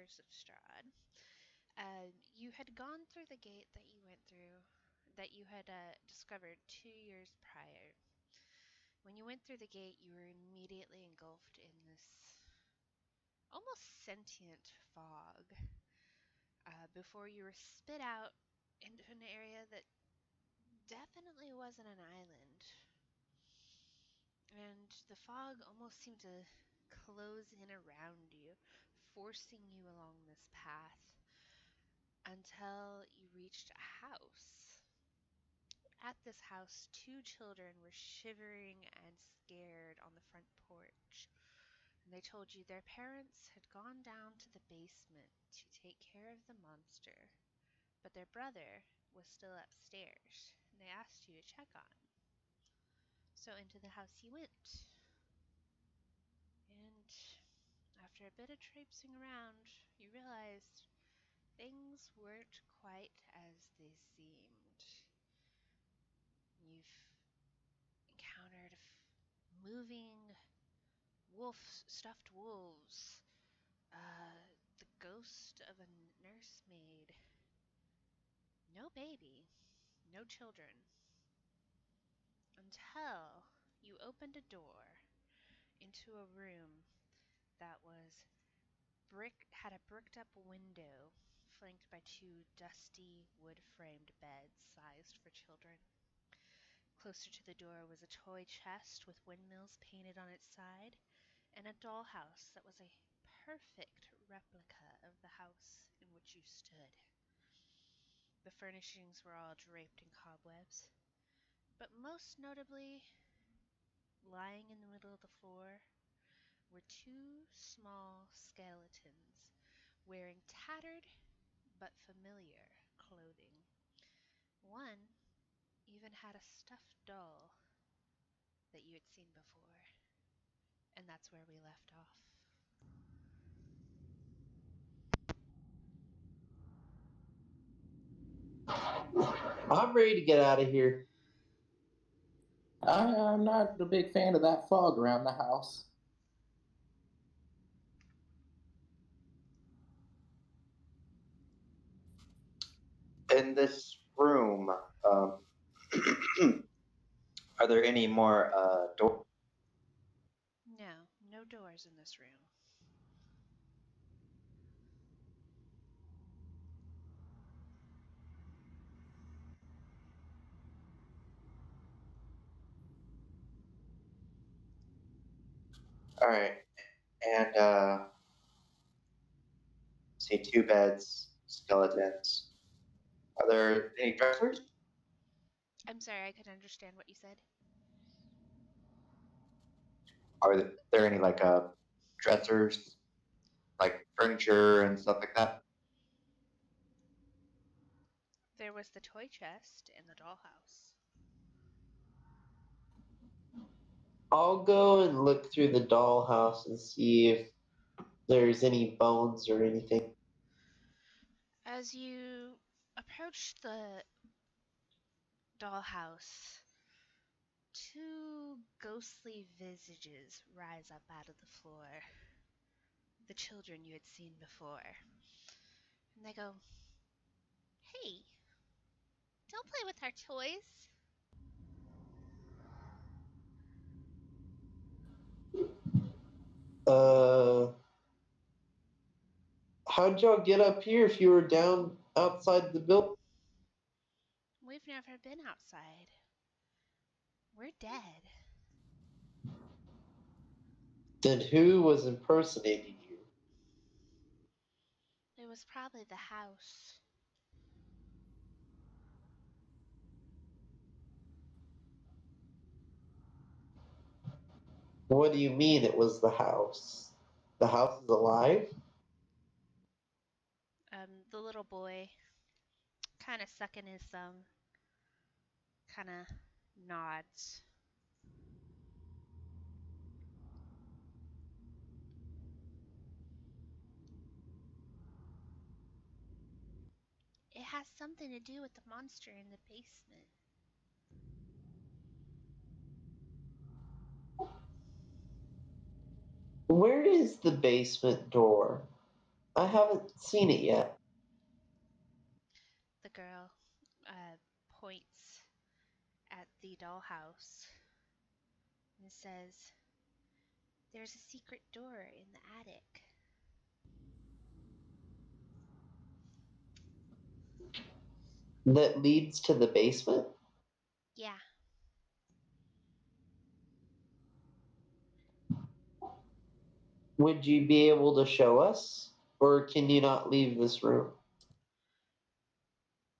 Curse of Strahd. You had gone through the gate that you went through, that you had discovered 2 years prior. When you went through the gate, you were immediately engulfed in this almost sentient fog before you were spit out into an area that definitely wasn't an island. And the fog almost seemed to close in around you, forcing you along this path until you reached a house. At this house, two children were shivering and scared on the front porch. And they told you their parents had gone down to the basement to take care of the monster, but their brother was still upstairs, and they asked you to check on him. So into the house you went. And after a bit of traipsing around, you realized things weren't quite as they seemed. You've encountered moving stuffed wolves, uh, the ghost of a nursemaid, no baby, no children, until you opened a door into a room that was had a bricked up window flanked by two dusty wood-framed beds sized for children. Closer to the door was a toy chest with windmills painted on its side, and a dollhouse that was a perfect replica of the house in which you stood. The furnishings were all draped in cobwebs, but most notably, lying in the middle of the floor, were two small skeletons wearing tattered but familiar clothing. One even had a stuffed doll that you had seen before, and that's where we left off. I'm ready to get out of here. I'm not a big fan of that fog around the house. In this room, are there any more doors? No, no doors in this room. All right, and see two beds, skeletons. Are there any dressers? I'm sorry, I couldn't understand what you said. Are there any like dressers, like furniture and stuff like that? There was the toy chest in the dollhouse. I'll go and look through the dollhouse and see if there's any bones or anything. As you approach the dollhouse, two ghostly visages rise up out of the floor. The children you had seen before. And they go, "Hey, don't play with our toys." Uh, how'd y'all get up here if you were down outside the building? We've never been outside. We're dead. Then who was impersonating you? It was probably the house. What do you mean it was the house? The house is alive? The little boy, kind of sucking his thumb, kind of nods. It has something to do with the monster in the basement. Where is the basement door? I haven't seen it yet. The girl points at the dollhouse and says, "There's a secret door in the attic." That leads to the basement? Yeah, Would you be able to show us? Or can you not leave this room?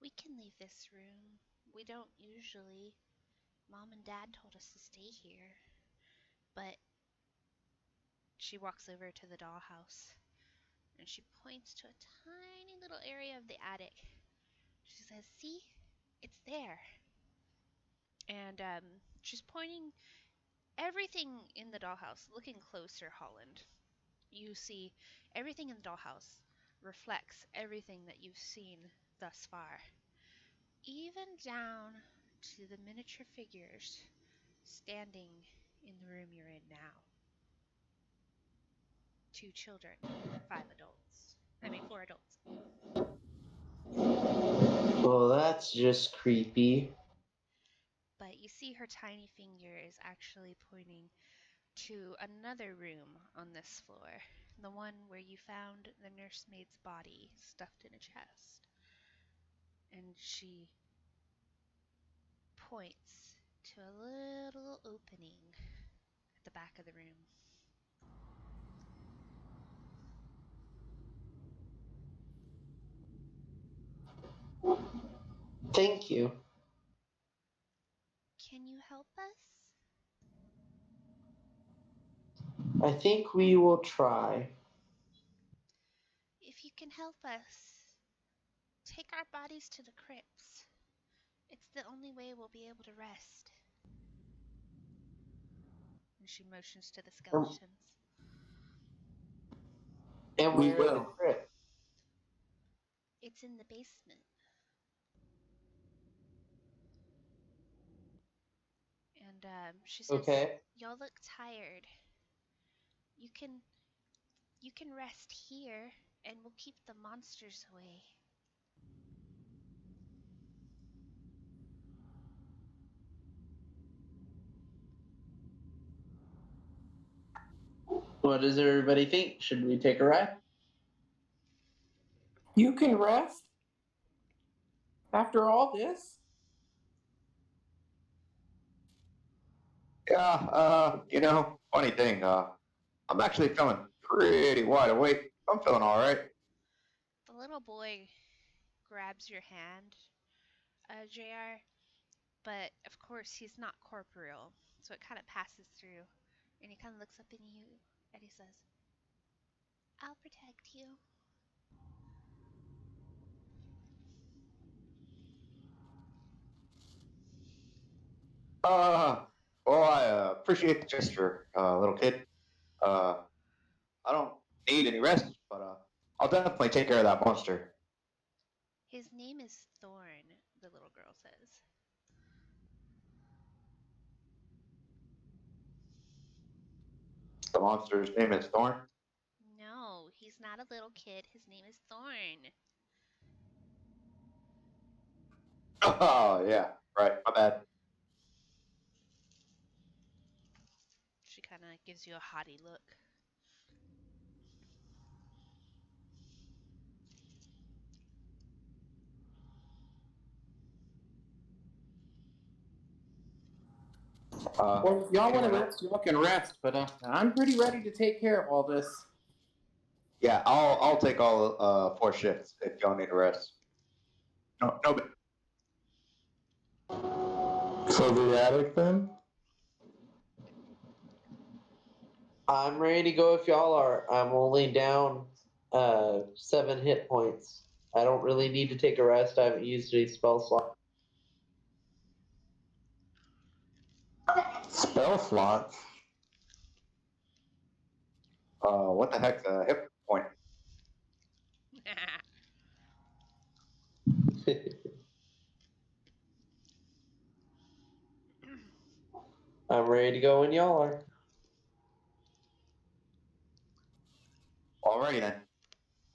we can leave this room. We don't usually. Mom and Dad told us to stay here. But she walks over to the dollhouse and she points to a tiny little area of the attic. She says, "See? It's there." And she's pointing everything in the dollhouse. Looking closer, Holland, you see everything in the dollhouse reflects everything that you've seen thus far, even down to the miniature figures standing in the room you're in now. 2 children, 5 adults. I mean, 4 adults. Well, that's just creepy. But you see her tiny finger is actually pointing to another room on this floor, the one where you found the nursemaid's body stuffed in a chest. And she points to a little opening at the back of the room. Thank you. Can you help us? I think we will try. If you can help us, take our bodies to the crypts. It's the only way we'll be able to rest. And she motions to the Um, skeletons. And We where are the will. crypts? It's in the basement. And she says, Okay. "Y'all look tired. You can you can rest here, and we'll keep the monsters away." What does everybody think? Should we take a ride? You can rest after all this? Yeah, funny thing, I'm actually feeling pretty wide awake. I'm feeling all right. The little boy grabs your hand, JR, but of course he's not corporeal, so it kind of passes through, and he kind of looks up at you, and he says, "I'll protect you." Uh, well, I appreciate the gesture, little kid. Uh, I don't need any rest, but I'll definitely take care of that monster. "His name is Thorn," the little girl says. The monster's name is Thorn. "No, he's not a little kid. His name is Thorn." Oh, yeah, right. My bad. She kind of gives you a haughty look. Well, if y'all want to Anyone else? rest, y'all can rest, but I'm pretty ready to take care of all this. Yeah, I'll take all 4 shifts if y'all need a rest. No, no. So the attic then? I'm ready to go if y'all are. I'm only down 7 hit points. I don't really need to take a rest. I haven't used any spell slot. Spell slots. What the heck's a hip point? I'm ready to go when y'all are. Alrighty then.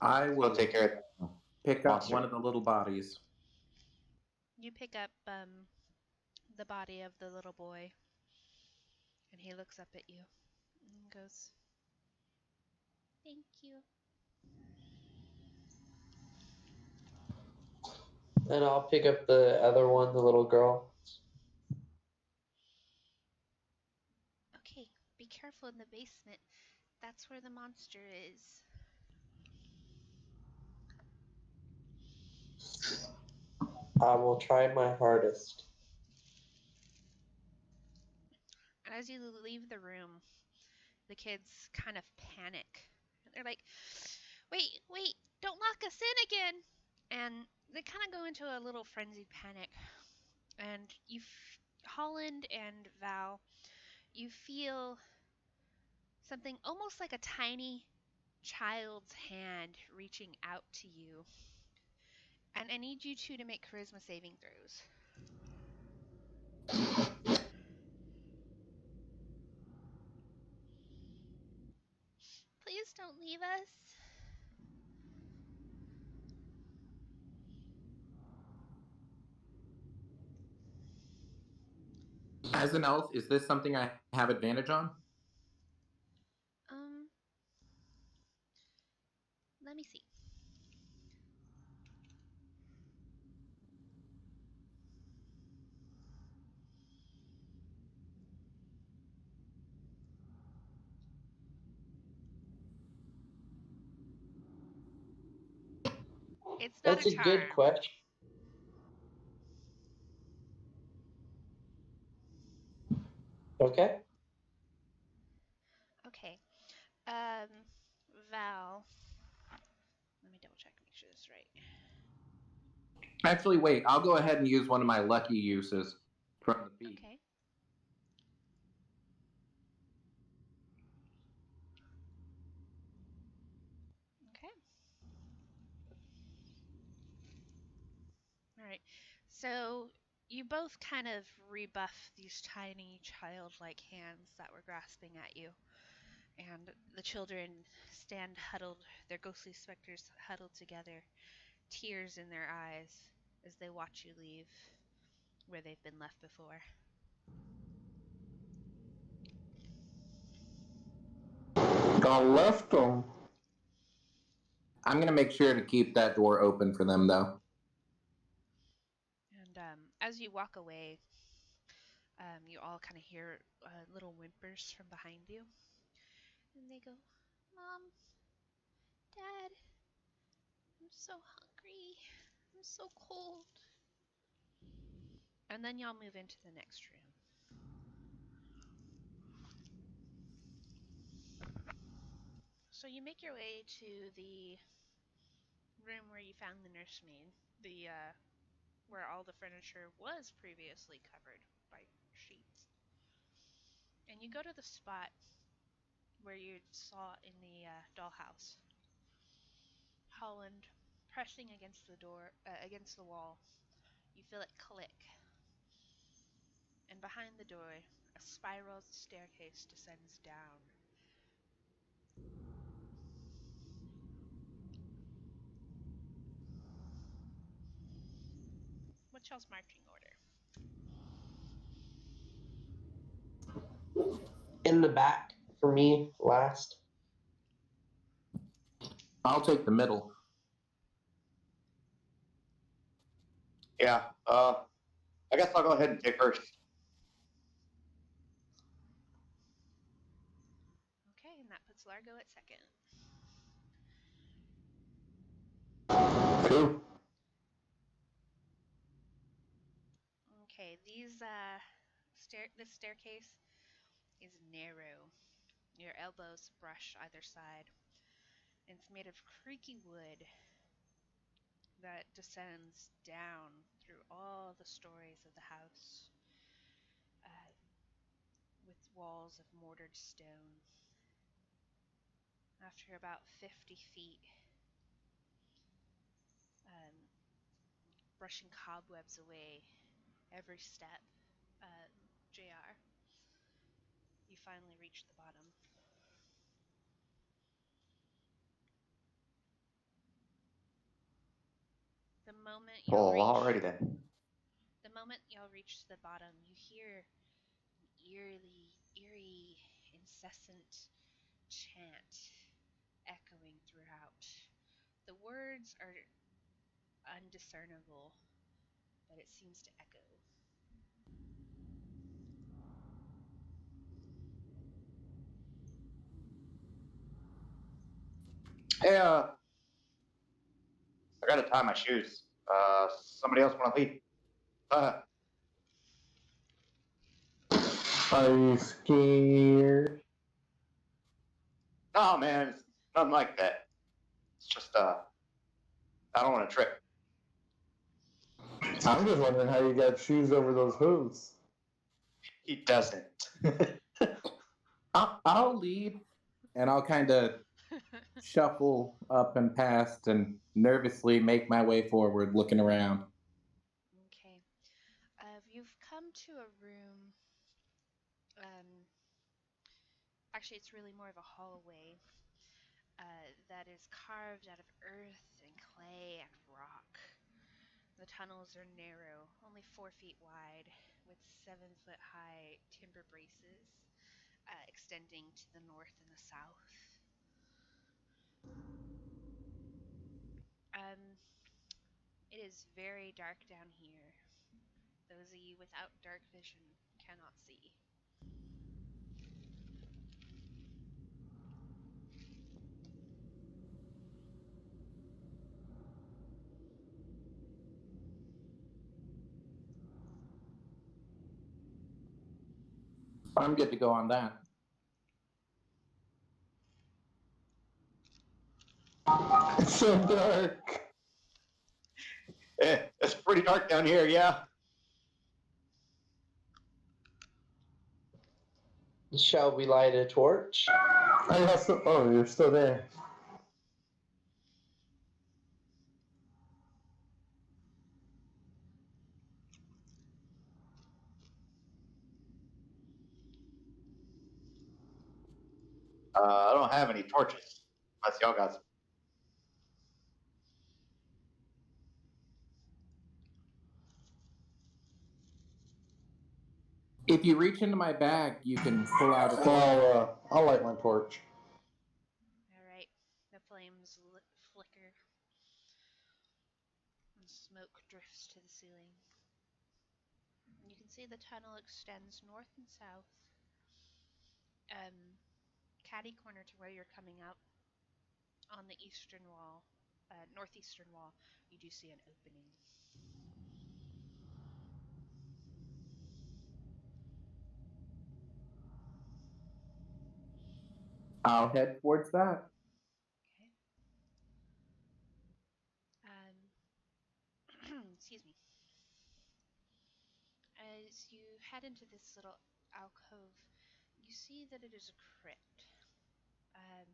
I I'll will take care of pick the up monster. one of the little bodies. You pick up the body of the little boy, and he looks up at you and goes, "Thank you." And I'll pick up the other one, the little girl. Okay, be careful in the basement. That's where the monster is. I will try my hardest. And as you leave the room, the kids kind of panic. They're like, wait, wait, don't lock us in again. And they kind of go into a little frenzied panic. And Holland and Val, you feel something almost like a tiny child's hand reaching out to you. And I need you two to make charisma saving throws. Please don't leave us. As an elf, is this something I have advantage on? Um, let me see. It's not a That's a good charm. question. Okay. Okay. Um, Val. Let me double check, make sure this is right. Actually, wait. I'll go ahead and use one of my lucky uses from the feat. Okay. Okay. All right. So you both kind of rebuff these tiny childlike hands that were grasping at you. And the children stand huddled, their ghostly specters huddled together, tears in their eyes as they watch you leave where they've been left before. I left them. I'm going to make sure to keep that door open for them, though. And as you walk away, you all kind of hear little whimpers from behind you. And they go, "Mom, Dad, I'm so hungry. I'm so cold." And then y'all move into the next room. So you make your way to the room where you found the nursemaid, the where all the furniture was previously covered by sheets. And you go to the spot where you saw in the dollhouse. Holland pressing against the door, against the wall. You feel it click. And behind the door, a spiral staircase descends down. What's y'all's marching order? In the back for me last. I'll take the middle. Yeah. I guess I'll go ahead and take first. Okay, and that puts Largo at second. Cool. Okay, this staircase is narrow. Your elbows brush either side. It's made of creaky wood that descends down through all the stories of the house, uh, with walls of mortared stone. After about 50 feet, um, brushing cobwebs away every step, JR, you finally reach the bottom. moment y'all Oh, reach already then. the moment y'all reach the bottom, you hear an eerie, incessant chant echoing throughout. The words are undiscernible, but it seems to echo. Hey, I gotta tie my shoes. Somebody else want to lead? Are you scared? No, man, it's nothing like that. It's just, I don't want to trip. I'm just wondering how you got shoes over those hooves. He doesn't. I'll lead, and I'll kind of shuffle up and past and nervously make my way forward, looking around. Okay. You've come to a room. Um, Actually, it's really more of a hallway that is carved out of earth and clay and rock. The tunnels are narrow, only 4 feet wide, with 7 foot high timber braces extending to the north and the south. Um, it is very dark down here. Those of you without dark vision cannot see. I'm good to go on that. It's so dark. It's pretty dark down here, yeah. Shall we light a torch? I also. Oh, you're still there. I don't have any torches. Unless y'all got some. If you reach into my bag, you can pull out a torch. I'll light my torch. All right, the flames flicker and smoke drifts to the ceiling. You can see the tunnel extends north and south. Catty corner to where you're coming out on the eastern wall, northeastern wall, you do see an opening. I'll head towards that. Okay. Excuse me. As you head into this little alcove, you see that it is a crypt. Um,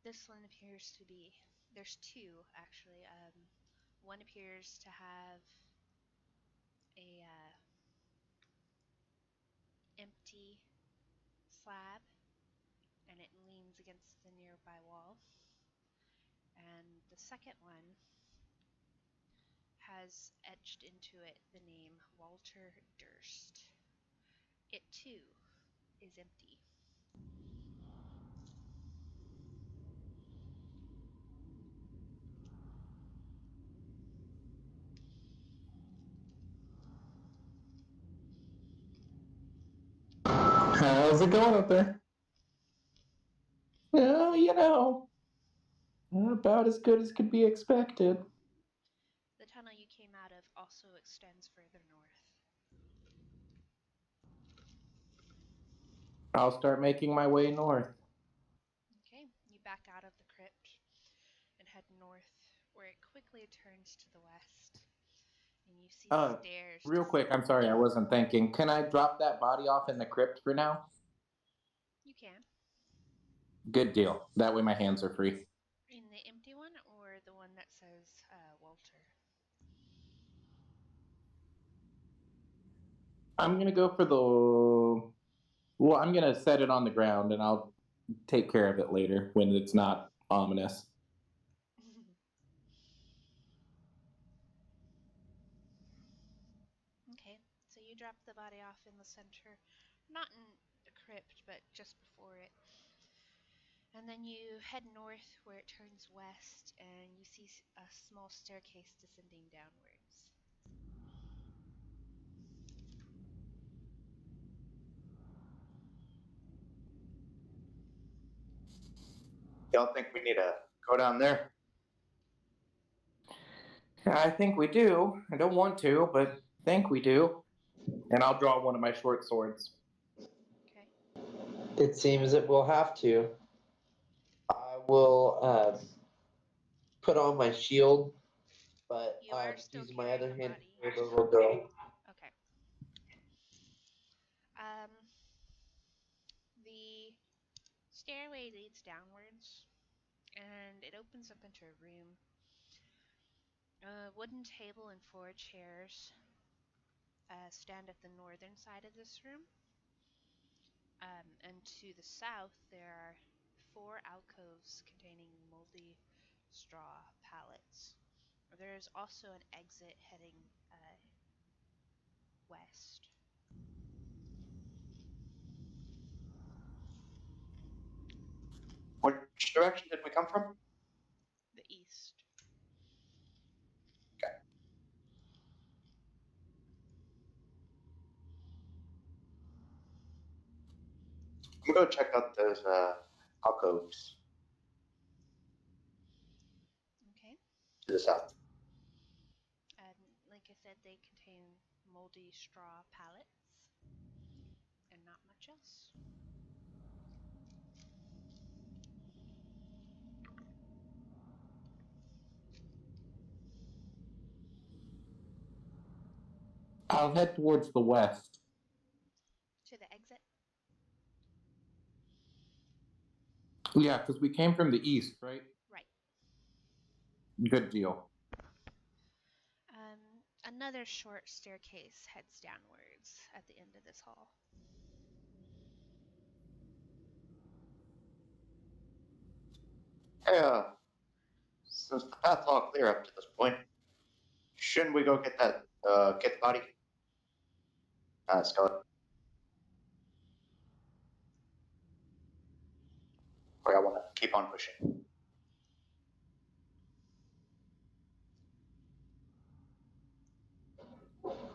this one appears to be. There's two actually. One appears to have a empty slab, and it leans against the nearby wall. And the second one has etched into it the name Walter Durst. It too is empty. How's it going up there? Well, you know, about as good as could be expected. The tunnel you came out of also extends further north. I'll start making my way north. Okay, you back out of the crypt and head north, where it quickly turns to the west, and you see stairs. Real quick, I'm sorry, I wasn't thinking. Can I drop that body off in the crypt for now? You can. Good deal. That way my hands are free. In the empty one or the one that says Walter? I'm gonna go for the. Well, I'm gonna set it on the ground, and I'll take care of it later when it's not ominous. Okay. body off in the center. Not in the crypt, but just before it. And then you head north where it turns west, and you see a small staircase descending downwards. Y'all think we need to go down there? I think we do. I don't want to, but think we do. And I'll draw one of my short swords. Okay. It seems that we'll have to. I will put on my shield, but You are still using my carrying other the hand body. to hold the little girl. Okay. The stairway leads downwards, and it opens up into a room. A wooden table and 4 chairs stand at the northern side of this room. And to the south, there are 4 alcoves containing moldy straw pallets. There is also an exit heading west. Which direction did we come from? The east. Okay. I'm gonna go check out those alcoves Okay. to the south. And like I said, they contain moldy straw pallets and not much else. I'll head towards the west. To the exit? Yeah, because we came from the east, right? Right. Good deal. Another short staircase heads downwards at the end of this hall. Hey, since the path's all clear up to this point, shouldn't we go get that get the body? Skeleton. Or I want to keep on pushing.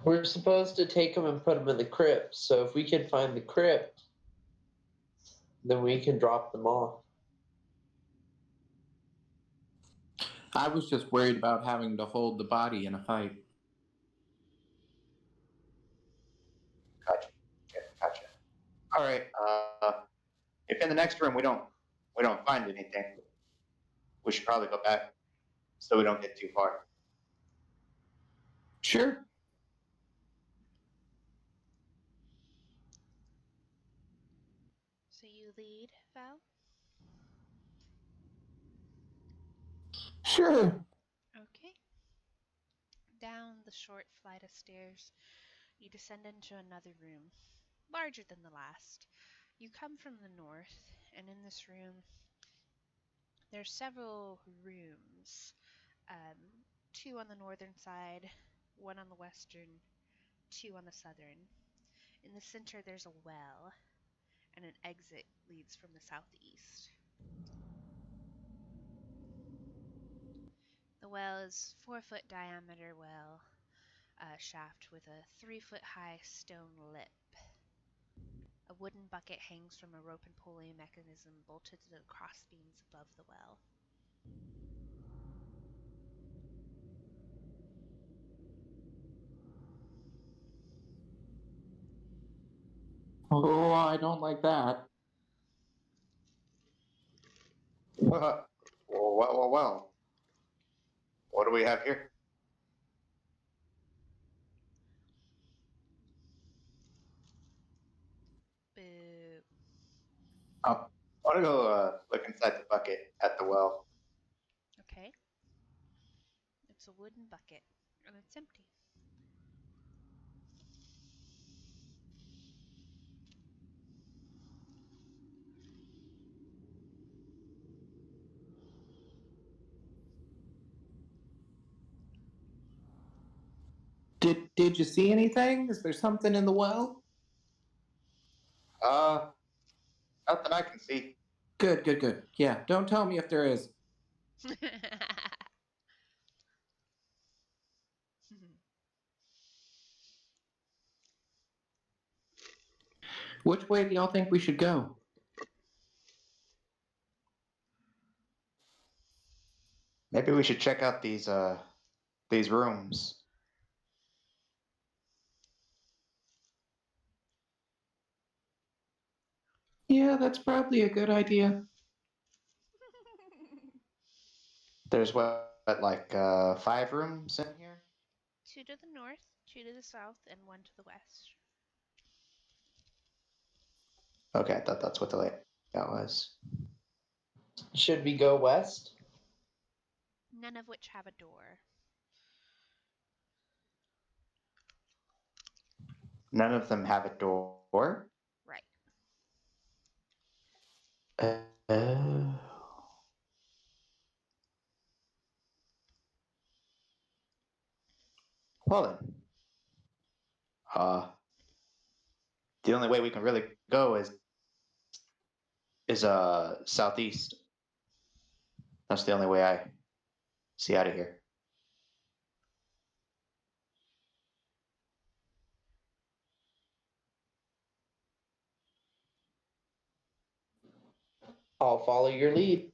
We're supposed to take them and put them in the crypt. So if we can find the crypt, then we can drop them off. I was just worried about having to hold the body in a fight. Gotcha. Okay, gotcha. All right. If in the next room we don't find anything, we should probably go back so we don't get too far. Sure. So you lead, Val? Sure. Okay. Down the short flight of stairs, you descend into another room, larger than the last. You come from the north, and in this room, there's several rooms. 2 on the northern side, 1 on the western, 2 on the southern. In the center, there's a well, and an exit leads from the southeast. The well is 4-foot diameter well, shaft with a 3-foot high stone lip. A wooden bucket hangs from a rope and pulley mechanism bolted to the crossbeams above the well. Oh, I don't like that. Well. What do we have here? Boo. I want to go look inside the bucket at the well. Okay. It's a wooden bucket, and it's empty. Did you see anything? Is there something in the well? Nothing I can see. Good. Yeah, don't tell me if there is. Which way do y'all think we should go? Maybe we should check out these rooms. Yeah, that's probably a good idea. There's like 5 rooms in here? 2 to the north, 2 to the south, and 1 to the west. Okay, I thought that's what the layout was. Should we go west? None of which have a door. None of them have a door. Right. Oh. Well then, the only way we can really go is southeast. That's the only way I see out of here. I'll follow your lead.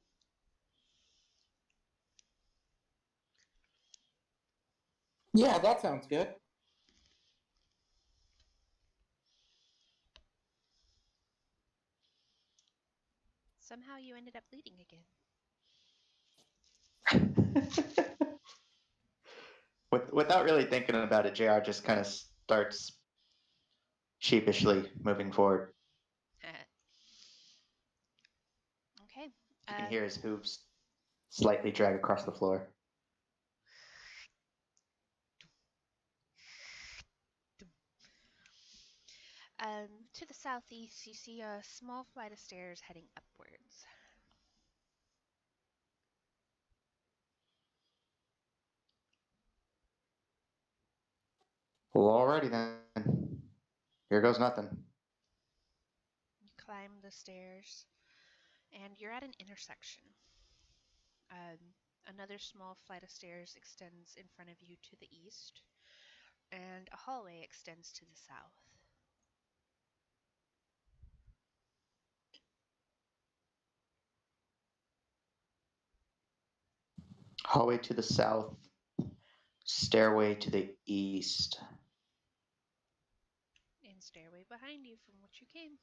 Yeah, that sounds good. Somehow you ended up leading again. Without really thinking about it, JR just kind of starts sheepishly moving forward. Okay. You can hear his hooves slightly drag across the floor. To the southeast, you see a small flight of stairs heading upwards. Well, alrighty then. Here goes nothing. You climb the stairs, and you're at an intersection. Another small flight of stairs extends in front of you to the east, and a hallway extends to the south. Hallway to the south, stairway to the east. And stairway behind you from which you came.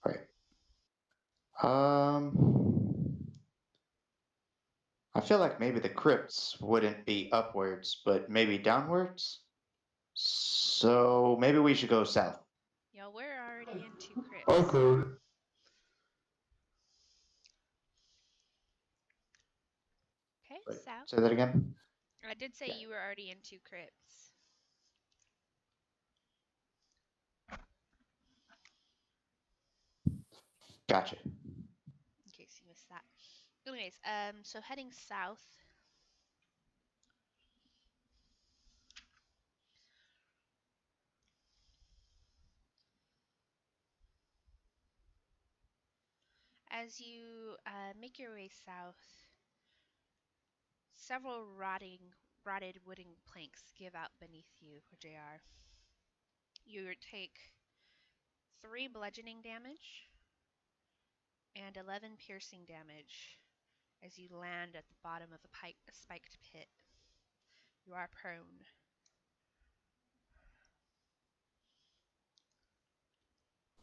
Right. I feel like maybe the crypts wouldn't be upwards, but maybe downwards. So maybe we should go south. Y'all were already in 2 crypts. Okay. Okay, Wait, south. say that again. I did say you were already in 2 crypts. Gotcha. In case you missed that. Anyways, so heading south. As you make your way south, several rotted wooden planks give out beneath you, JR. You take 3 bludgeoning damage and 11 piercing damage as you land at the bottom of a spiked pit. You are prone.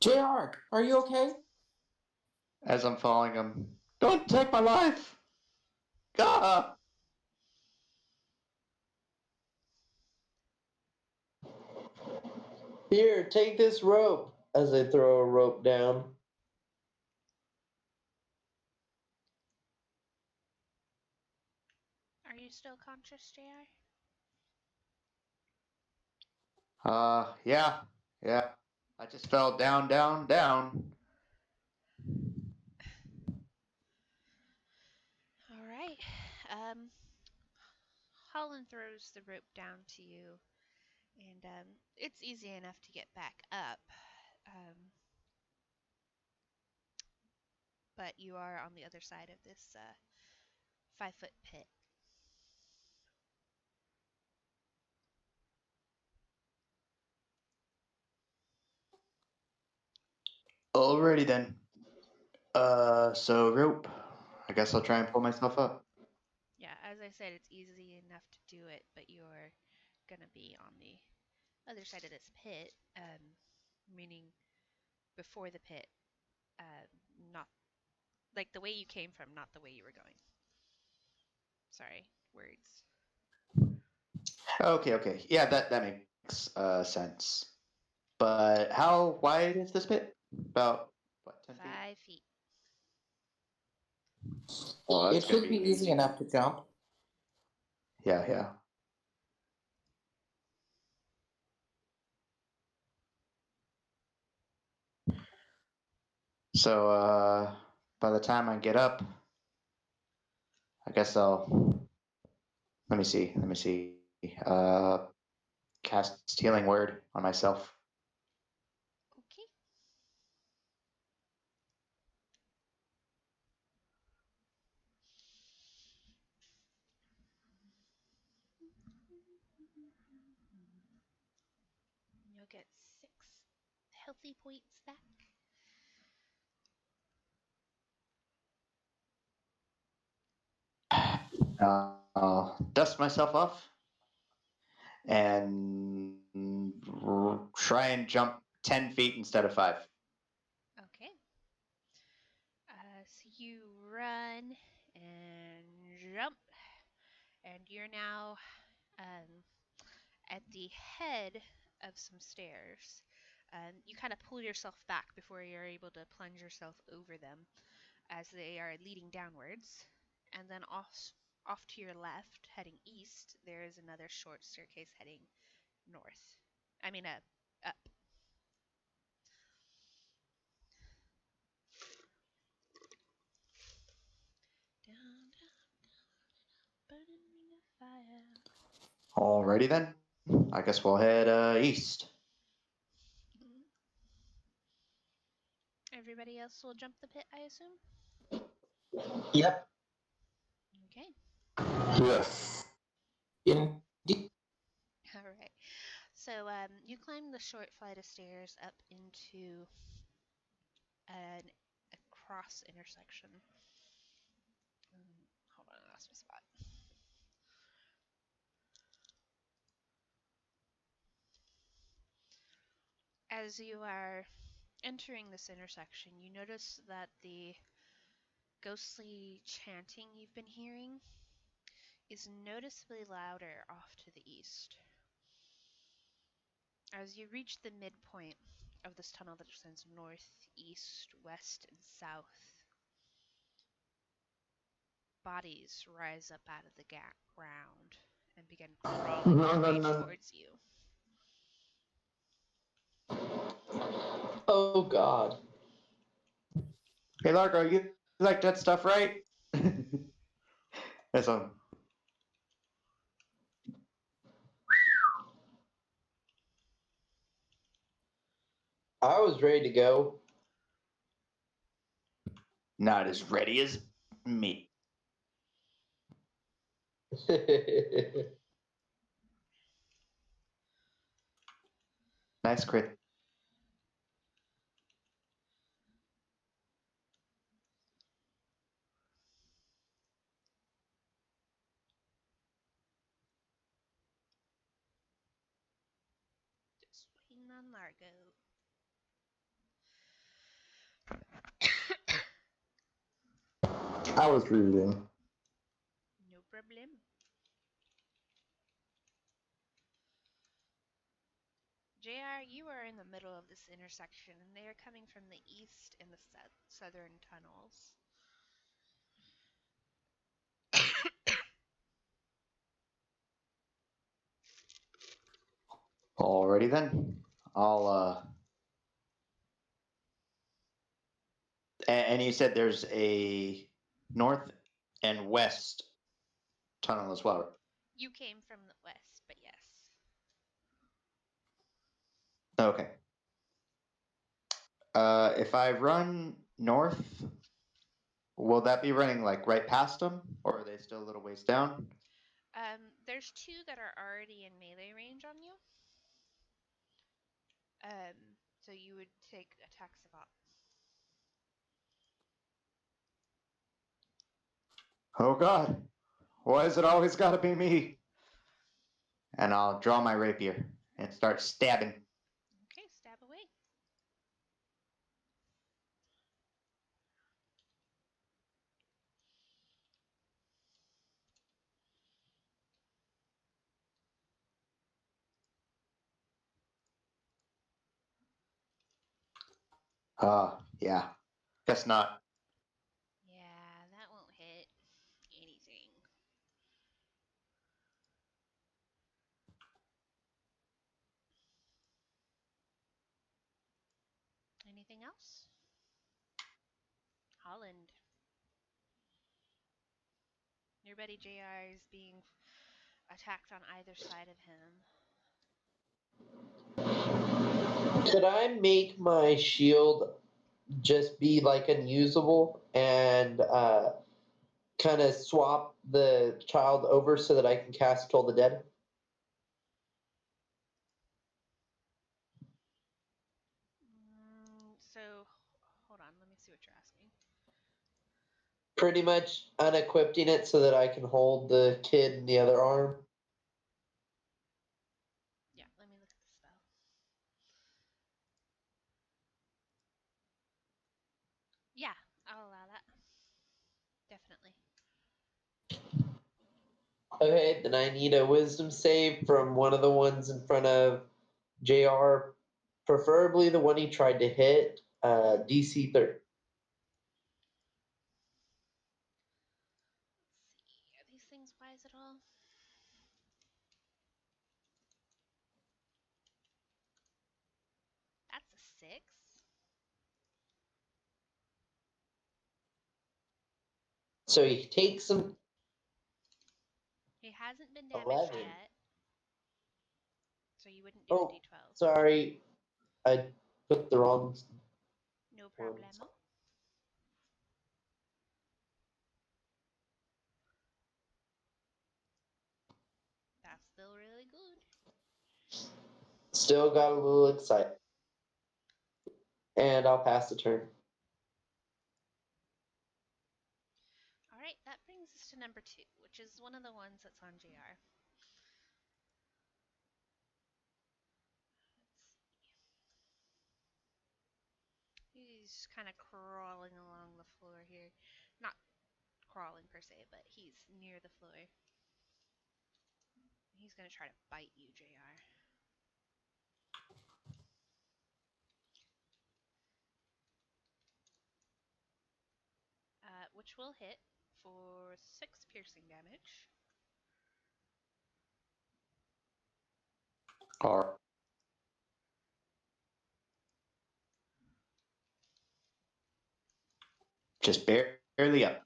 JR, are you okay? As I'm following him, don't take my life! Gah! Here, take this rope. As I throw a rope down. Are you still conscious, JR? Yeah. I just fell down. All right. Holland throws the rope down to you, and it's easy enough to get back up. Um, but you are on the other side of this 5-foot pit. Alrighty then. So rope. I guess I'll try and pull myself up. Yeah, as I said, it's easy enough to do it, but you're gonna be on the other side of this pit, meaning before the pit, not like the way you came from, not the way you were going. Sorry, words. Okay. Yeah, that makes sense. But how wide is this pit? About what, 10 feet? 5 feet. Well, It that's gonna should be be easy easy. enough to jump. Yeah. So by the time I get up, I guess I'll let me see. Cast healing word on myself. Okay. You'll get 6 healthy points back. I'll dust myself off and try and jump 10 feet instead of 5. Okay. So you run and jump, and you're now um, at the head of some stairs. You kind of pull yourself back before you're able to plunge yourself over them as they are leading downwards. And then off to your left, heading east, there is another short staircase heading north. I mean, up. Down, burning ring of fire. Alrighty then. I guess we'll head east. Everybody else will jump the pit, I assume? Yep. Okay. Yes. Indeed. All right. So you climb the short flight of stairs up into a cross intersection. Hold on, I lost my spot. As you are entering this intersection, you notice that the ghostly chanting you've been hearing is noticeably louder off to the east. As you reach the midpoint of this tunnel that extends north, east, west, and south, bodies rise up out of the ground and begin crawling No, their no, way no. towards you. Oh God. Hey Largo, you like that stuff, right? That's on. I was ready to go. Not as ready as me. Nice crit. Just waiting on Largo. I was reading. No problem. JR, you are in the middle of this intersection, and they are coming from the east and the southern tunnels. Alrighty then. I'll and you said there's a north and west tunnel as well. You came from the west, but yes. Okay. If I run north, will that be running like right past them, or are they still a little ways down? There's two that are already in melee range on you. So you would take attacks of op. Oh God, why is it always got to be me? And I'll draw my rapier and start stabbing. Okay, stab away. Yeah. Guess not. Yeah, that won't hit anything. Anything else? Holland. Your buddy JR is being attacked on either side of him. Could I make my shield just be like unusable and kind of swap the child over so that I can cast Toll the Dead? So, hold on, let me see what you're asking. Pretty much unequipping it so that I can hold the kid in the other arm. Yeah, let me look at the spell. Yeah, I'll allow that. Definitely. Okay, then I need a wisdom save from one of the ones in front of JR, preferably the one he tried to hit, DC 30. Let's see, are these things wise at all? That's a 6. So he takes him He hasn't been damaged 11. yet. So you wouldn't do a Oh, d12. sorry. I put the wrong No one. problemo. That's still really good. Still got a little excited. And I'll pass the turn. Alright, that brings us to number 2, which is one of the ones that's on JR. He's kind of crawling along the floor here. Not crawling per se, but he's near the floor. He's going to try to bite you, JR. Which will hit for 6 piercing damage. Or Just barely up.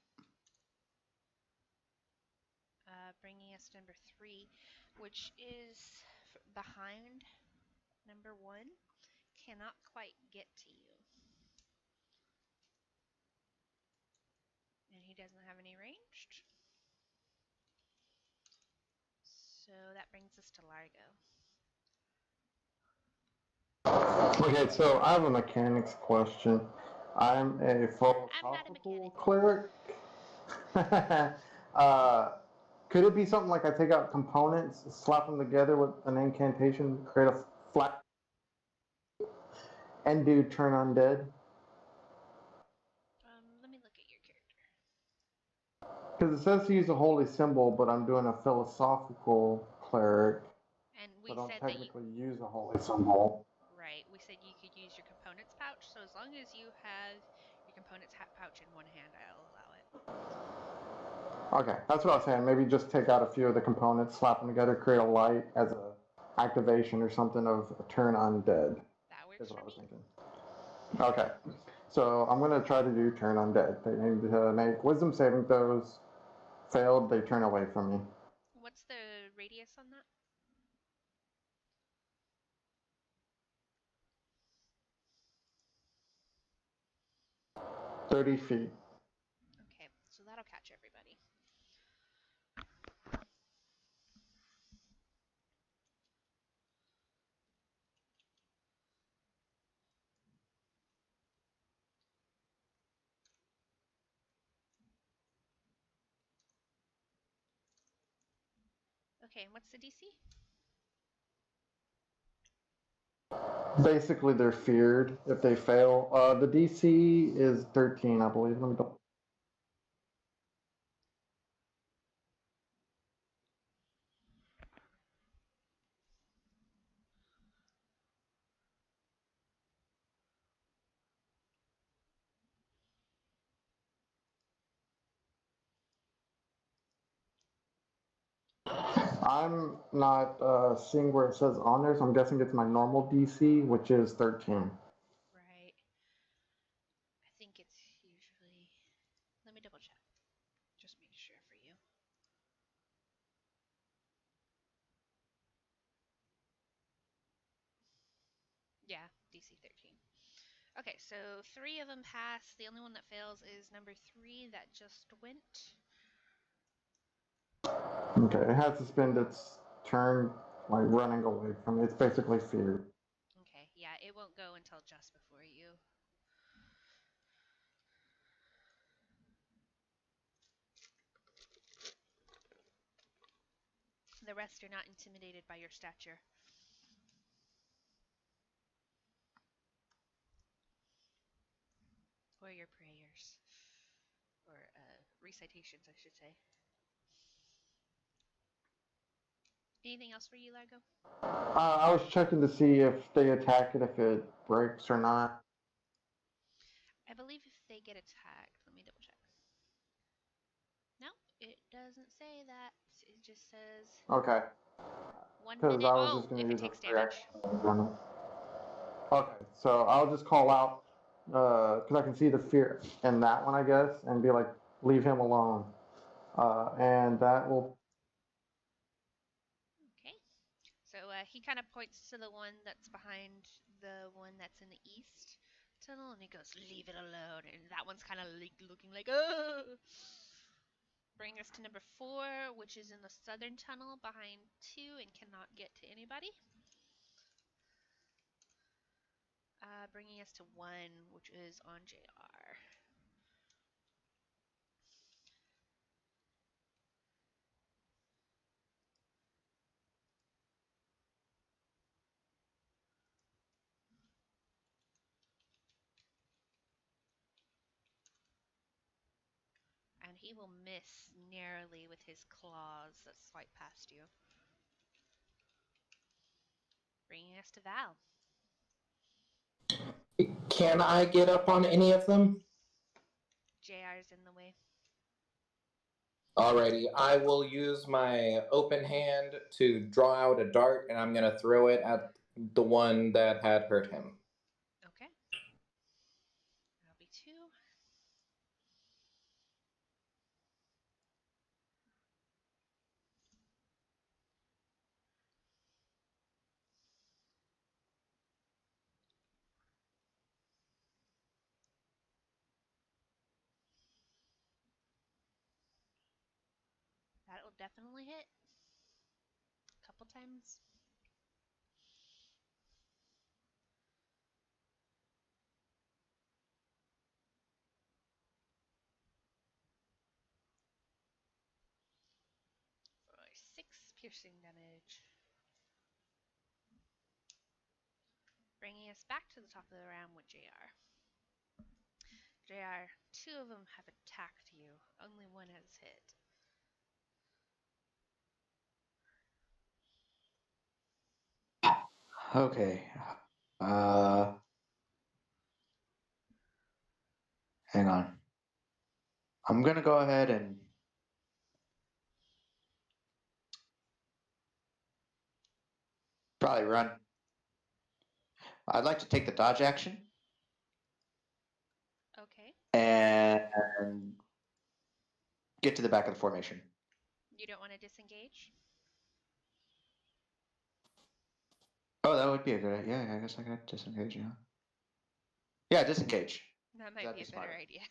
Bringing us to number 3, which is behind number 1. Cannot quite get to you. And he doesn't have any ranged. So that brings us to Largo. Okay, so I have a mechanics question. I'm a I'm not a mechanic. cleric. Could it be something like I take out components, slap them together with an incantation, create a flat, and do turn undead? Let me look at your character. Because it says to use a holy symbol, but I'm doing a philosophical cleric. And So we I don't said technically use a holy symbol. right, we said you could use your components pouch, so as long as you have your components pouch in one hand, I'll allow it. Okay, that's what I was saying. Maybe just take out a few of the components, slap them together, create a light as a activation or something of a turn undead. That works Is for what I was me. thinking. Okay, so I'm gonna try to do turn undead. They need to make wisdom saving throws. Failed, they turn away from me. What's the radius on that? 30 feet. Okay, so that'll catch everybody. Okay, and what's the DC? Basically, they're feared if they fail. The DC is 13, I believe. Let me double. I'm not seeing where it says on there, so I'm guessing it's my normal DC, which is 13. Right. I think it's usually... Let me double check. Just make sure for you. Yeah, DC 13. Okay, so 3 of them pass. The only one that fails is number 3 that just went. Okay, it has to spend its turn like running away from me. It's basically feared. Okay, yeah, it won't go until just before you. The rest are not intimidated by your stature. Or your prayers. Or recitations, I should say. Anything else for you, Largo? I was checking to see if they attack it, if it breaks or not. I believe if they get attacked, let me double check. No, it doesn't say that. It just says Okay. 1 Because minute. I was just Oh, going if to it use a takes free damage. action. Okay, so I'll just call out, because I can see the fear in that one, I guess, and be like, leave him alone. And that will. Okay. So he kind of points to the one that's behind the one that's in the east tunnel, and he goes, "Leave it alone." And that one's kind of looking like, "Oh." Bring us to number 4, which is in the southern tunnel behind 2 and cannot get to anybody. Bringing us to 1, which is on JR. And he will miss narrowly with his claws that swipe past you. Bringing us to Val. Can I get up on any of them? JR's in the way. Alrighty, I will use my open hand to draw out a dart, and I'm gonna throw it at the one that had hurt him. Okay. That'll be 2. That'll definitely hit. A couple times. For 6 piercing damage. Bringing us back to the top of the round with JR. JR, 2 of them have attacked you. Only 1 has hit. Okay. Hang on. I'm gonna go ahead and probably run. I'd like to take the dodge action Okay. and get to the back of the formation. You don't want to disengage? Oh, that would be a good idea. Yeah, I guess I could disengage, yeah. Yeah, disengage. That might That'd be be a better smarter. idea.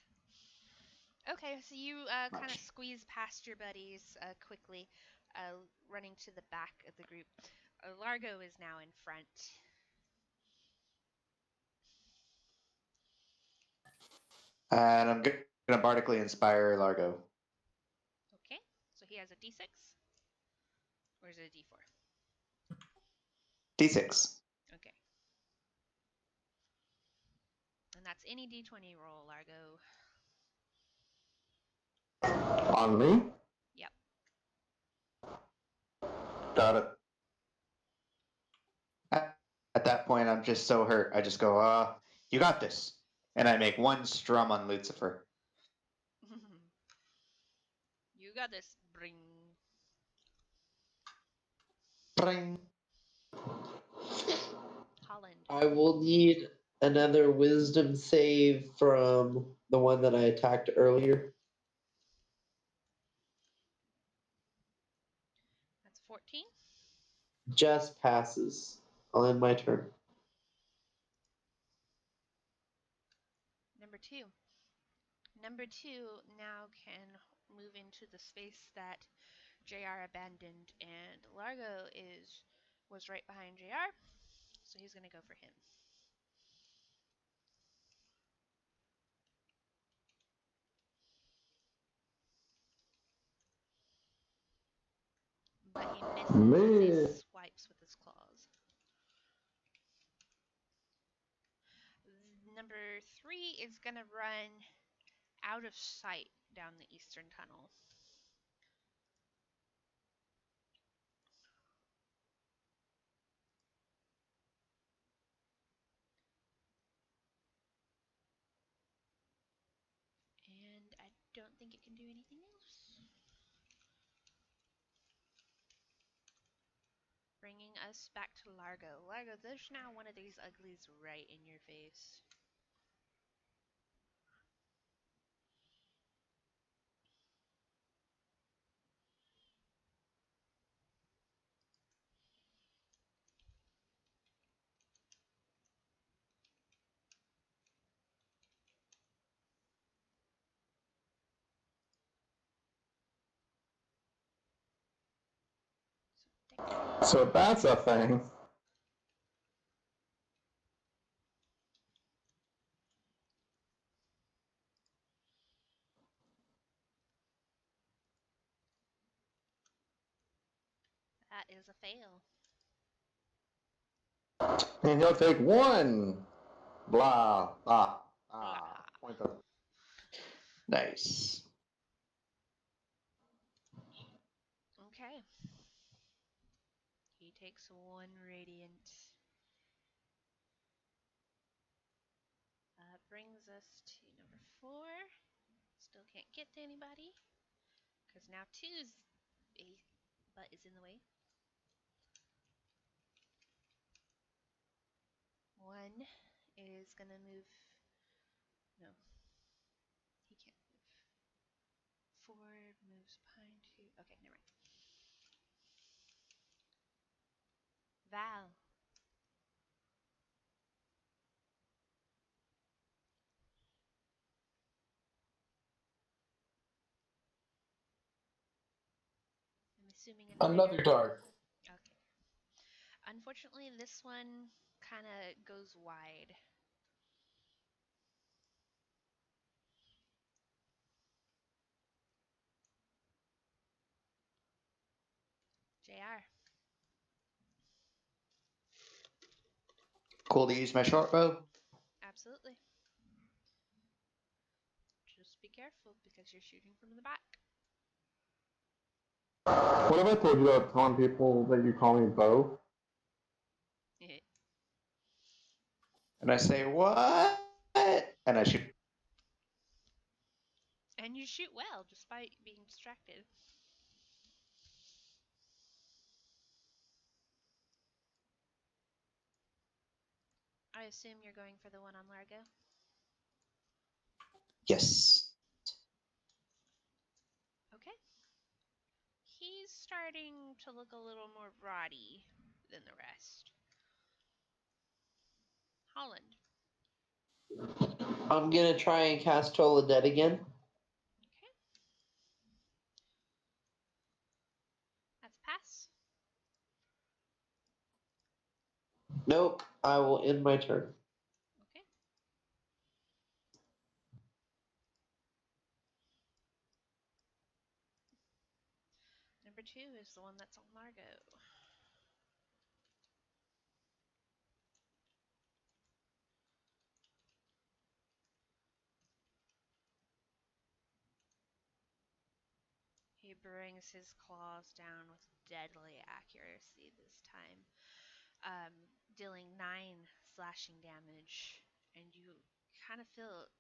Okay, so you kind of Much. squeeze past your buddies quickly, running to the back of the group. Largo is now in front. And I'm gonna bardically inspire Largo. Okay, so he has a d6? Or is it a d4? D6. Okay. And that's any d20 roll, Largo. On me? Yep. Got it. At that point, I'm just so hurt. I just go, you got this. And I make one strum on Lucifer. You got this. Bring. Bring. Holland. I will need another wisdom save from the one that I attacked earlier. That's 14. Just passes. I'll end my turn. Number 2. Number 2 now can move into the space that JR abandoned, and Largo was right behind JR, so he's gonna go for him. But he misses as he swipes with his claws. Number 3 is gonna run out of sight down the eastern tunnel. And I don't think it can do anything else. Bringing us back to Largo. Largo, there's now one of these uglies right in your face. So that's a thing. That is a fail. And he'll take 1. Blah. Blah. Point of. Nice. Okay. He takes 1 radiant. Brings us to number 4. Still can't get to anybody. Because now 2's butt is in the way. 1 is going to move. No. He can't move. 4 moves behind 2. Okay, never mind. Val. I'm assuming Another dart. Okay. Unfortunately, this one kind of goes wide. JR. Cool to use my short bow. Absolutely. Just be careful because you're shooting from the back. What have I told you about telling people that you call me Bo? And I say, what? And I shoot. And you shoot well despite being distracted. I assume you're going for the one on Largo? Yes. Okay. He's starting to look a little more rotty than the rest. Holland. I'm gonna try and cast Toll the Dead again. Okay. That's pass. Nope. I will end my turn. Okay. Number 2 is the one that's on Largo. He brings his claws down with deadly accuracy this time, dealing 9 slashing damage, and you kind of feel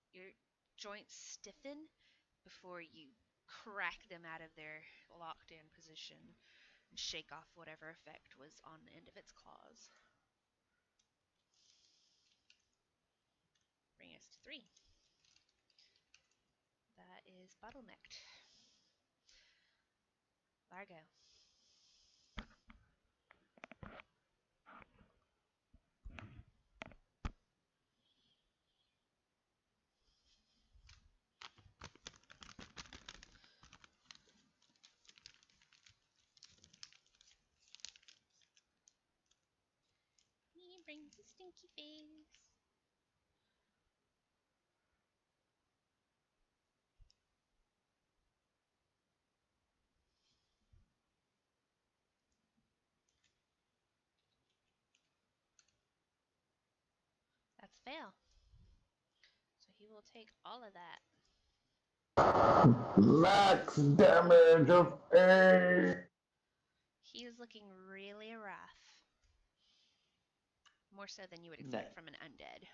your joints stiffen before you crack them out of their locked in position and shake off whatever effect was on the end of its claws. Bring us to 3. That is bottlenecked. Largo. He brings a stinky face. That's fail. So he will take all of that. Max damage of 8. He is looking really rough. More so than you would expect from an undead.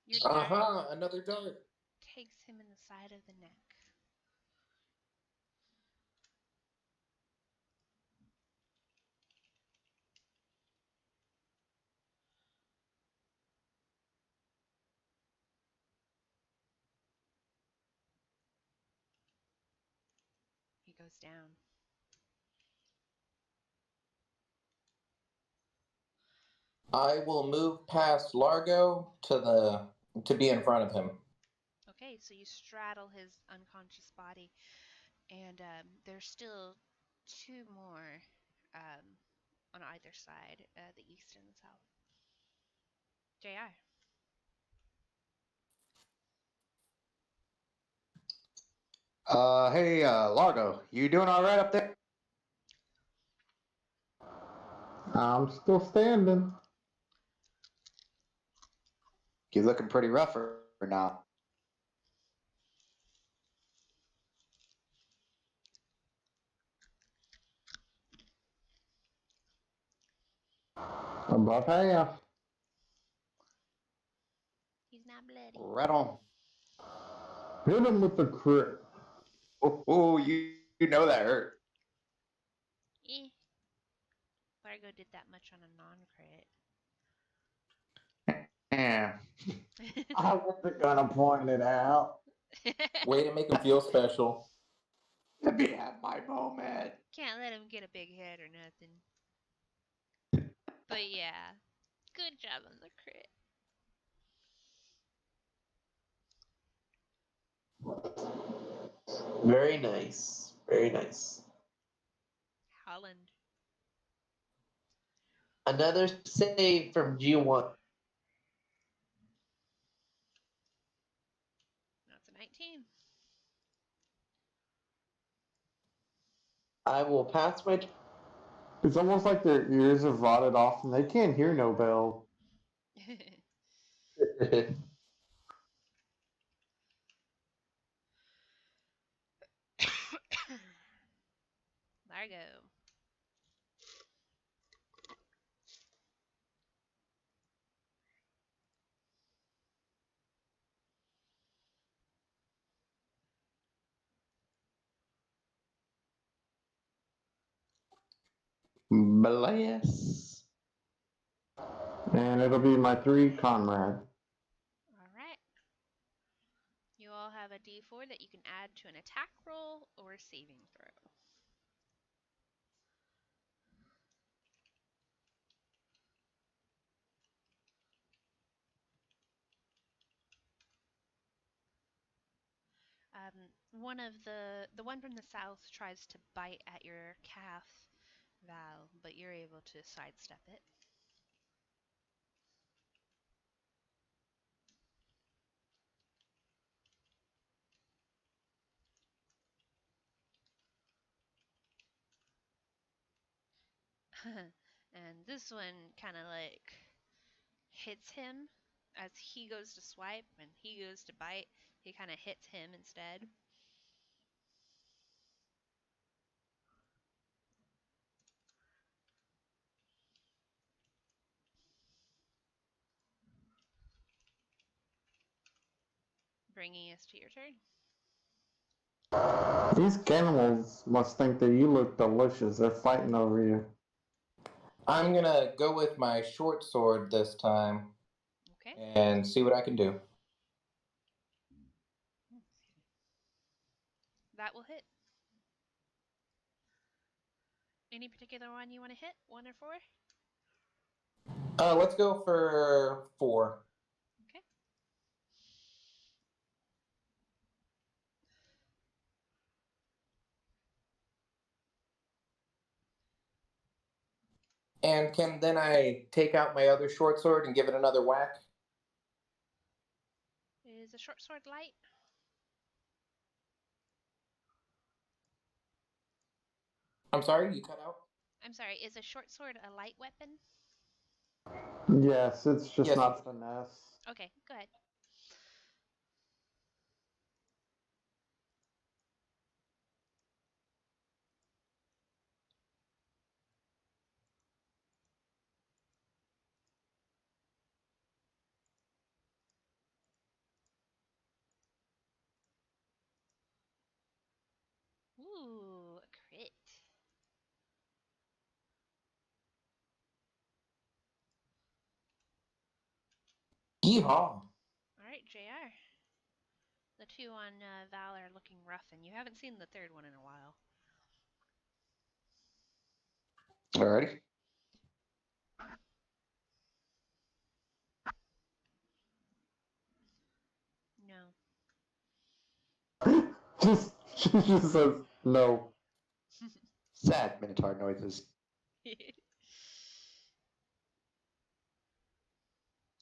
Your dart Another dart. takes him in the side of the neck. He goes down. I will move past Largo to be in front of him. Okay, so you straddle his unconscious body, and there's still 2 more on either side, the east and the south. JR. Hey, Largo, you doing all right up there? I'm still standing. You're looking pretty rough for now. Above half. He's not bloody. Right on. Hit him with the crit. Oh, you know that hurt. Eh. Largo did that much on a non-crit. Yeah. I wasn't gonna point it out. Way to make him feel special. Let me have my moment. Can't let him get a big head or nothing. But yeah, good job on the crit. Very nice. Very nice. Holland. Another save from G1. That's a 19. I will pass my turn. It's almost like their ears have rotted off and they can't hear no bell. Largo. Bless. And it'll be my 3 Conrad. All right. You all have a d4 that you can add to an attack roll or saving throw. The one from the south tries to bite at your calf, Val, but you're able to sidestep it. And this one kind of like hits him as he goes to swipe and he goes to bite. He kind of hits him instead. Bringing us to your turn. These animals must think that you look delicious. They're fighting over you. I'm gonna go with my short sword this time Okay. and see what I can do. That will hit. Any particular one you want to hit? 1 or 4? Let's go for 4. Okay. And can then I take out my other short sword and give it another whack? Is a short sword light? I'm sorry, you cut out? I'm sorry, is a short sword a light weapon? Yes, it's just Yes. not finesse. Okay, go ahead. Ooh, a crit. Yeehaw. All right, JR. The 2 on Val are looking rough, and you haven't seen the 3rd one in a while. Alrighty. No. She just says no. Sad Minotaur noises.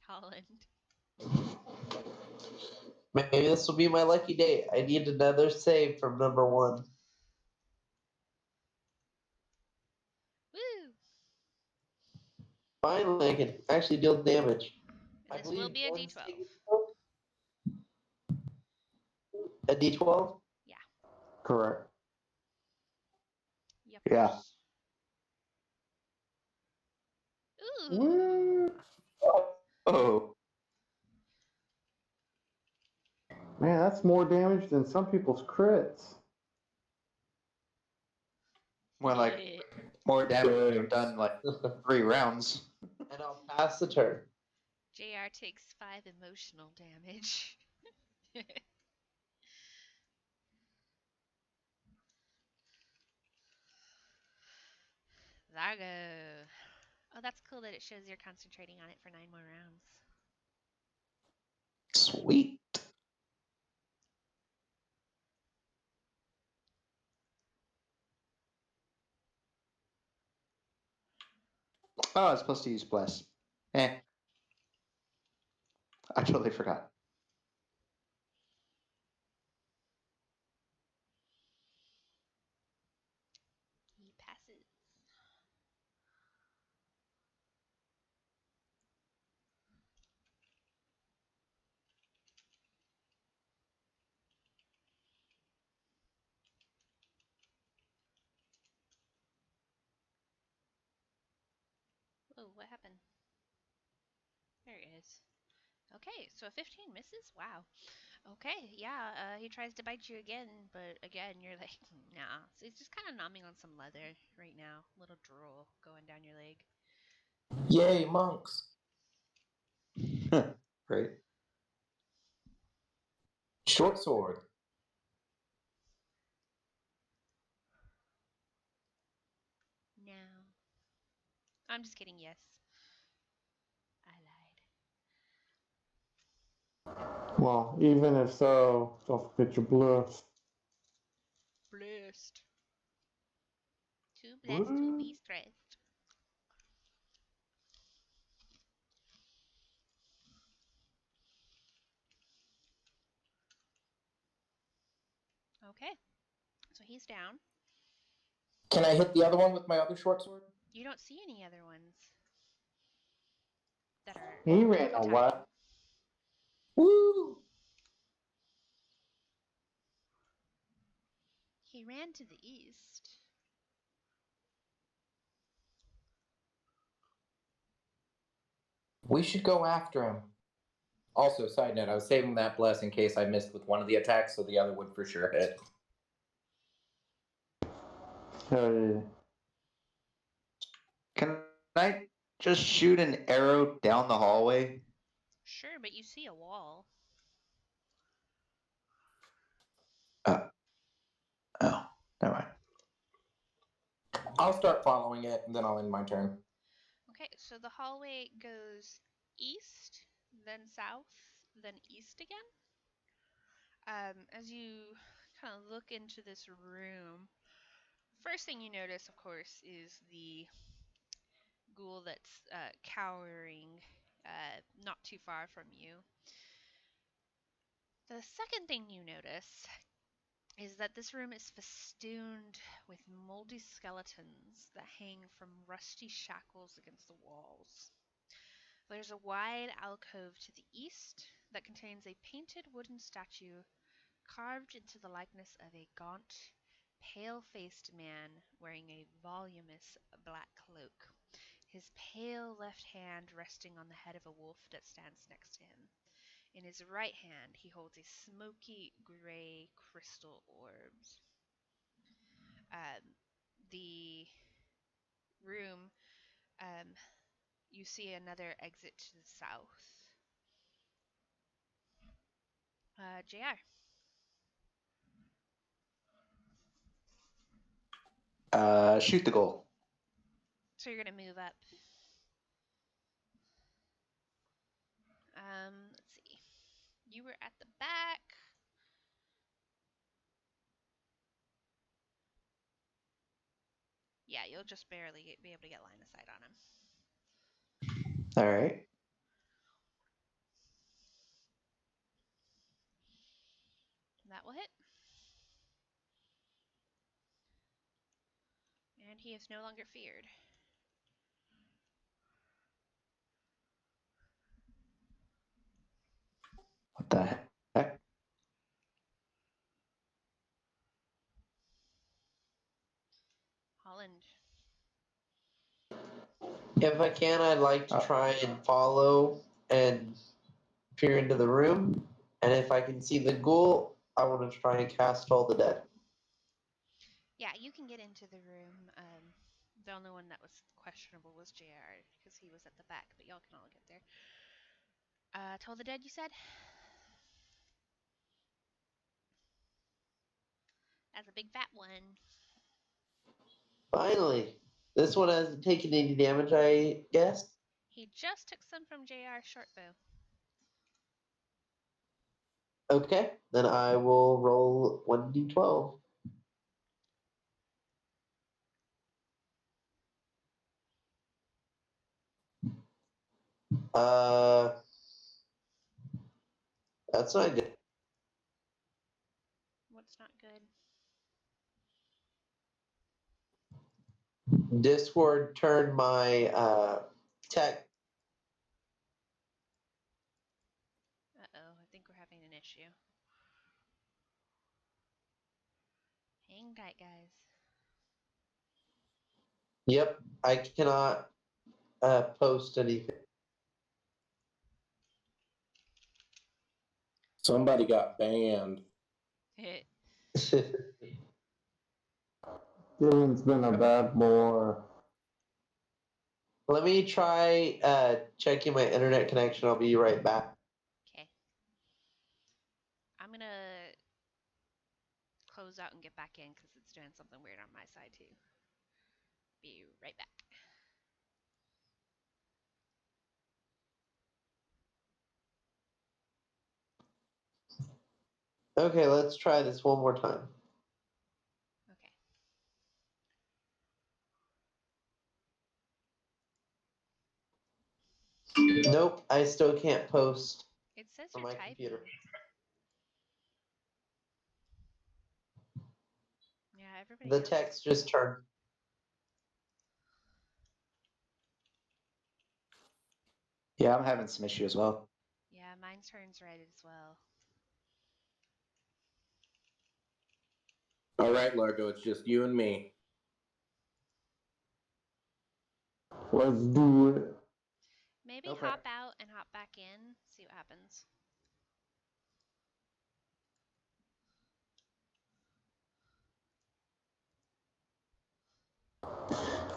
Holland. Maybe this will be my lucky day. I need another save from number 1. Woo! Finally, I can actually deal damage. And this will be a d12. A d12? Yeah. Correct. Yep. Yeah. Ooh. Oh. Man, that's more damage than some people's crits. More like more damage than we've done like 3 rounds. And I'll pass the turn. JR takes 5 emotional damage. Zargo. Oh, that's cool that it shows you're concentrating on it for 9 more rounds. Sweet. Oh, I was supposed to use bless. I totally forgot. He passes. Whoa, what happened? There it is. Okay, so a 15 misses? Wow. Okay, yeah, he tries to bite you again, but again, you're like, nah. So he's just kind of nomming on some leather right now. Little drool going down your leg. Yay, monks. Great. Short sword. No. I'm just kidding, yes. I lied. Well, even if so, don't forget your bluff. Blessed. Too blessed to Woo. be stressed. Okay, so he's down. Can I hit the other one with my other short sword? You don't see any other ones that are He ran away. occupied. Woo! He ran to the east. We should go after him. Also, side note, I was saving that bless in case I missed with one of the attacks, so the other would for sure hit. Hell yeah. Can I just shoot an arrow down the hallway? Sure, but you see a wall. Oh, never mind. I'll start following it, and then I'll end my turn. Okay, so the hallway goes east, then south, then east again. As you kind of look into this room, first thing you notice, of course, is the ghoul that's cowering not too far from you. The second thing you notice is that this room is festooned with moldy skeletons that hang from rusty shackles against the walls. There's a wide alcove to the east that contains a painted wooden statue carved into the likeness of a gaunt, pale-faced man wearing a voluminous black cloak, his pale left hand resting on the head of a wolf that stands next to him. In his right hand, he holds a smoky gray crystal orbs. The room, um, you see another exit to the south. JR. Shoot the goal. So you're gonna move up. Let's see. You were at the back. Yeah, you'll just barely be able to get line of sight on him. All right. That will hit. And he is no longer feared. What the heck? Holland. If I can, I'd like to try and follow and peer into the room. And if I can see the ghoul, I want to try and cast All the Dead. Yeah, you can get into the room. The only one that was questionable was JR because he was at the back, but y'all can all get there. Toll the Dead, you said? That's a big fat one. Finally. This one hasn't taken any damage, I guess. He just took some from JR's shortbow. Okay, then I will roll 1d12. Uh, that's not good. What's not good? Discord turned my tech. Uh-oh, I think we're having an issue. Hang tight, guys. Yep, I cannot post anything. Somebody got banned. Gideon's been a bad boy. Let me try checking my internet connection. I'll be right back. Okay. I'm gonna close out and get back in because it's doing something weird on my side too. Be right back. Okay, let's try this one more time. Okay. Nope, I still can't post It says on you're my typing. computer. Yeah, everybody The else. text just turned. Yeah, I'm having some issue as well. Yeah, mine turns red as well. All right, Largo, it's just you and me. Let's do it. Maybe Okay. hop out and hop back in. See what happens.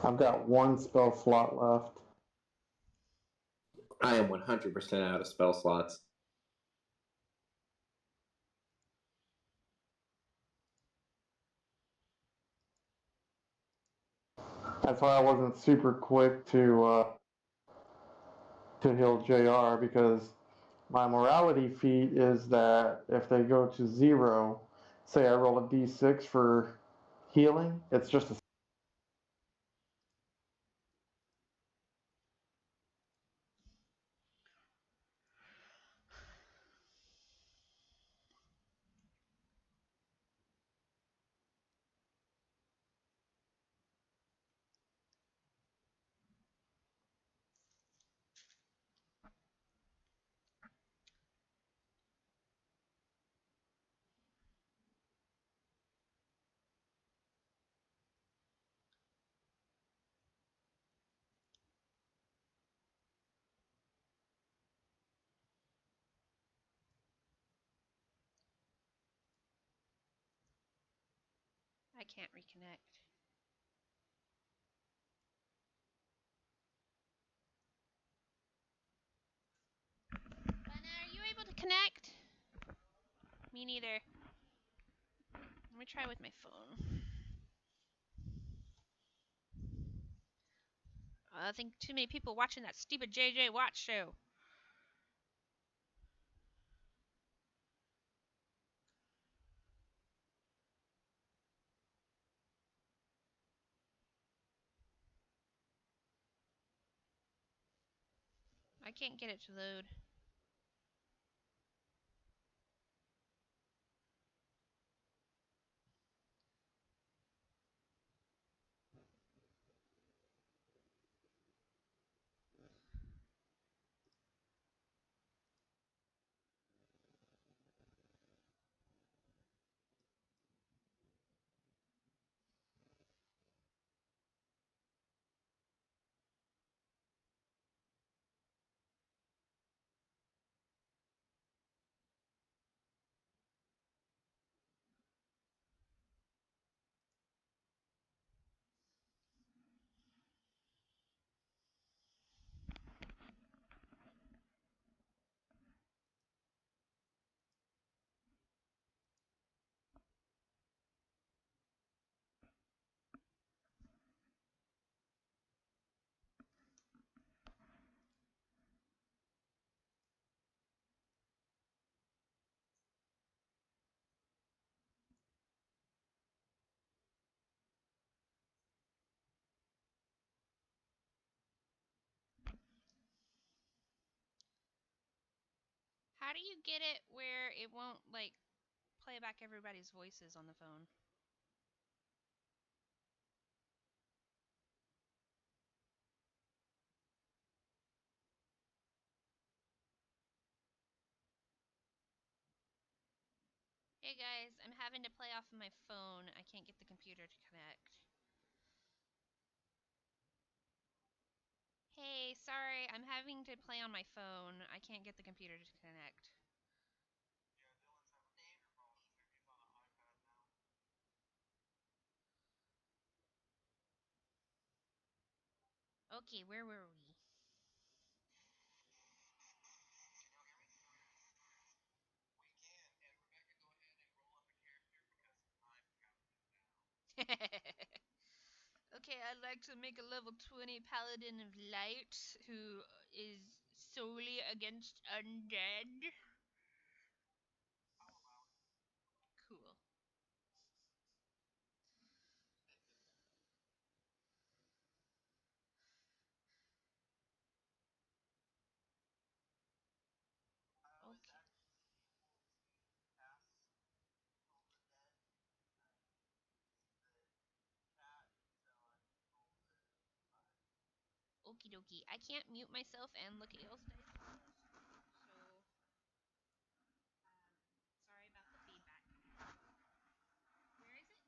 I've got one spell slot left. I am 100% out of spell slots. That's why I wasn't super quick to heal JR, because my morality feat is that if they go to 0, say I roll a d6 for healing, it's just a I can't reconnect. Lena, are you able to connect? Me neither. Let me try with my phone. I think too many people watching that stupid JJ Watch show. I can't get it to load. How do you get it where it won't, like, play back everybody's voices on the phone? Hey guys, I'm having to play off of my phone. I can't get the computer to connect. Hey, sorry, I'm having to play on my phone. I can't get the computer to connect. Okay, where were we? Okay, I'd like to make a level 20 paladin of light who is solely against undead. Cool. Okay. Okie dokie. I can't mute myself and look at y'all's dice rolls, so sorry about the feedback. Where is it?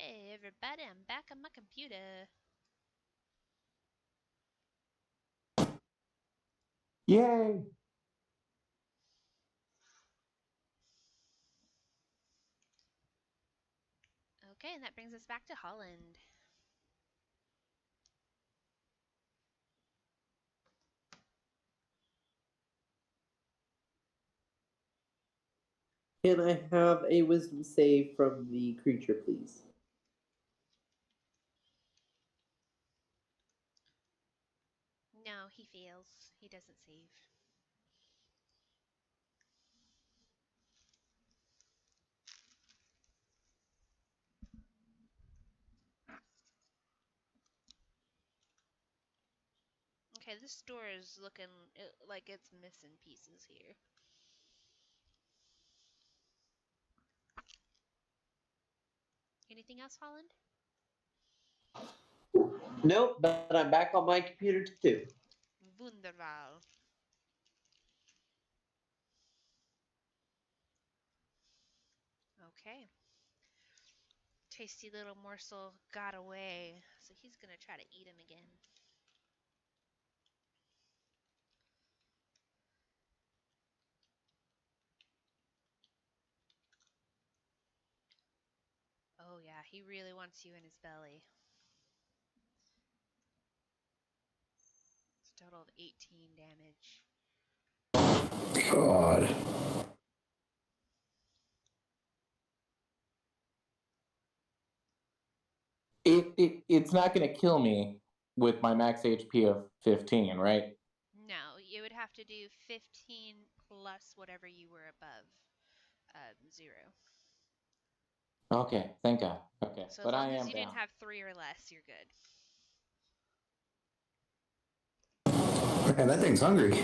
Hey everybody, I'm back on my computer. Yay! Okay, and that brings us back to Holland. Can I have a wisdom save from the creature, please? No, he fails. He doesn't save. Okay, this door is looking like it's missing pieces here. Anything else, Holland? Nope, but I'm back on my computer too. Wunderbar. Okay. Tasty little morsel got away, so he's gonna try to eat him again. Oh yeah, he really wants you in his belly. It's a total of 18 damage. God. It's not going to kill me with my max HP of 15, right? No, you would have to do 15 plus whatever you were above 0. Okay, thank God. Okay, So as but I long as am you didn't down. have 3 or less, you're good. Man, that thing's hungry.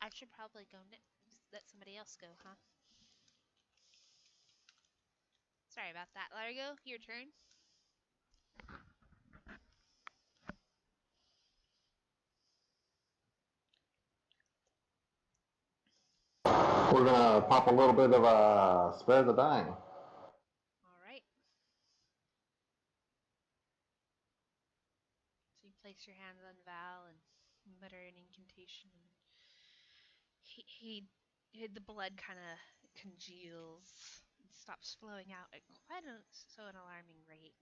I should probably go let somebody else go, huh? Sorry about that. Largo, your turn. We're gonna pop a little bit of spare the dying. All right. So you place your hands on Val and mutter an incantation, and the blood kind of congeals and stops flowing out at quite an alarming rate.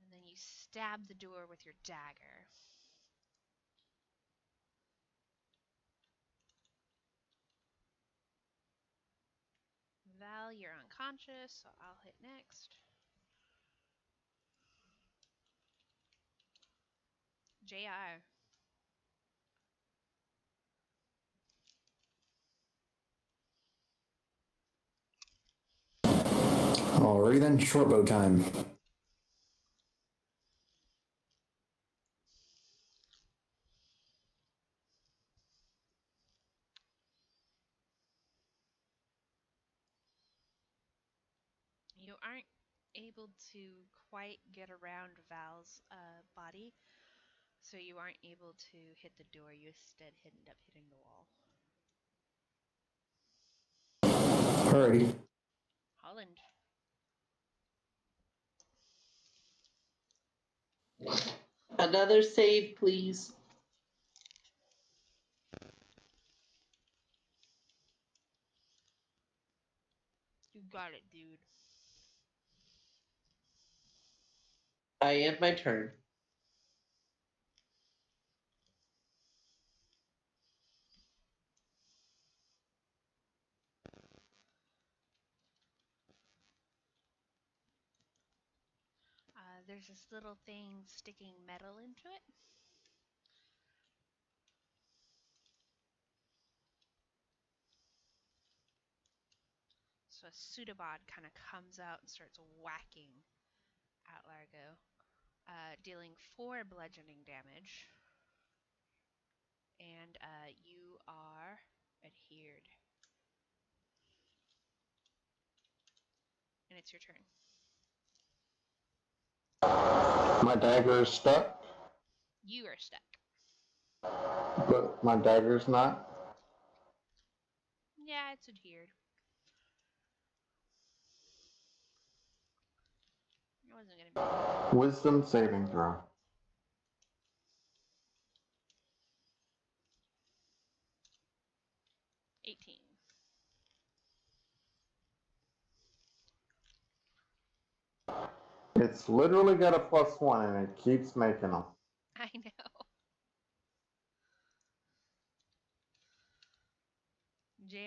And then you stab the door with your dagger. Val, you're unconscious, so I'll hit next. JR. Alrighty then, short bow time. You aren't able to quite get around Val's body, so you aren't able to hit the door. You instead end up hitting the wall. Alrighty. Holland. Another save, please. You got it, dude. I end my turn. there's this little thing sticking metal into it. So a pseudobod kind of comes out and starts whacking at Largo, dealing 4 bludgeoning damage. And you are adhered. And it's your turn. My dagger is stuck, You are stuck. but my dagger's not. Yeah, it's adhered. It wasn't gonna be. Wisdom saving throw. $18. It's literally got a +1 and it keeps making them. I know. JR.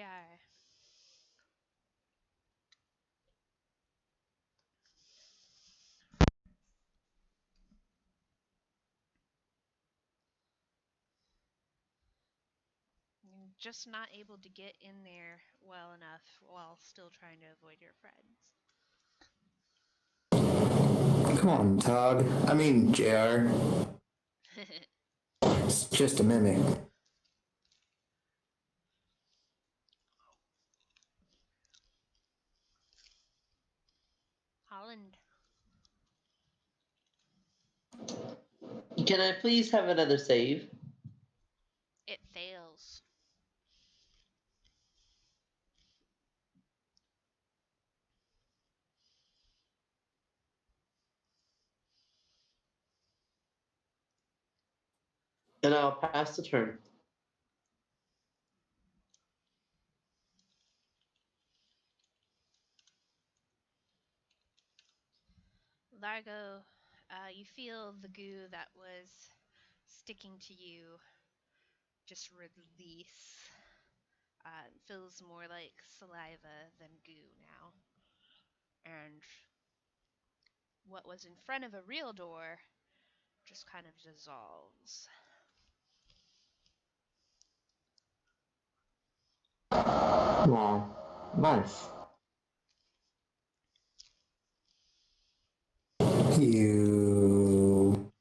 You're just not able to get in there well enough while still trying to avoid your friends. Come on, Tog. I mean, JR. It's just a mimic. Holland. Can I please have another save? It fails. And I'll pass the turn. Largo, you feel the goo that was sticking to you just release. It feels more like saliva than goo now. And what was in front of a real door just kind of dissolves. Wow. Nice. You.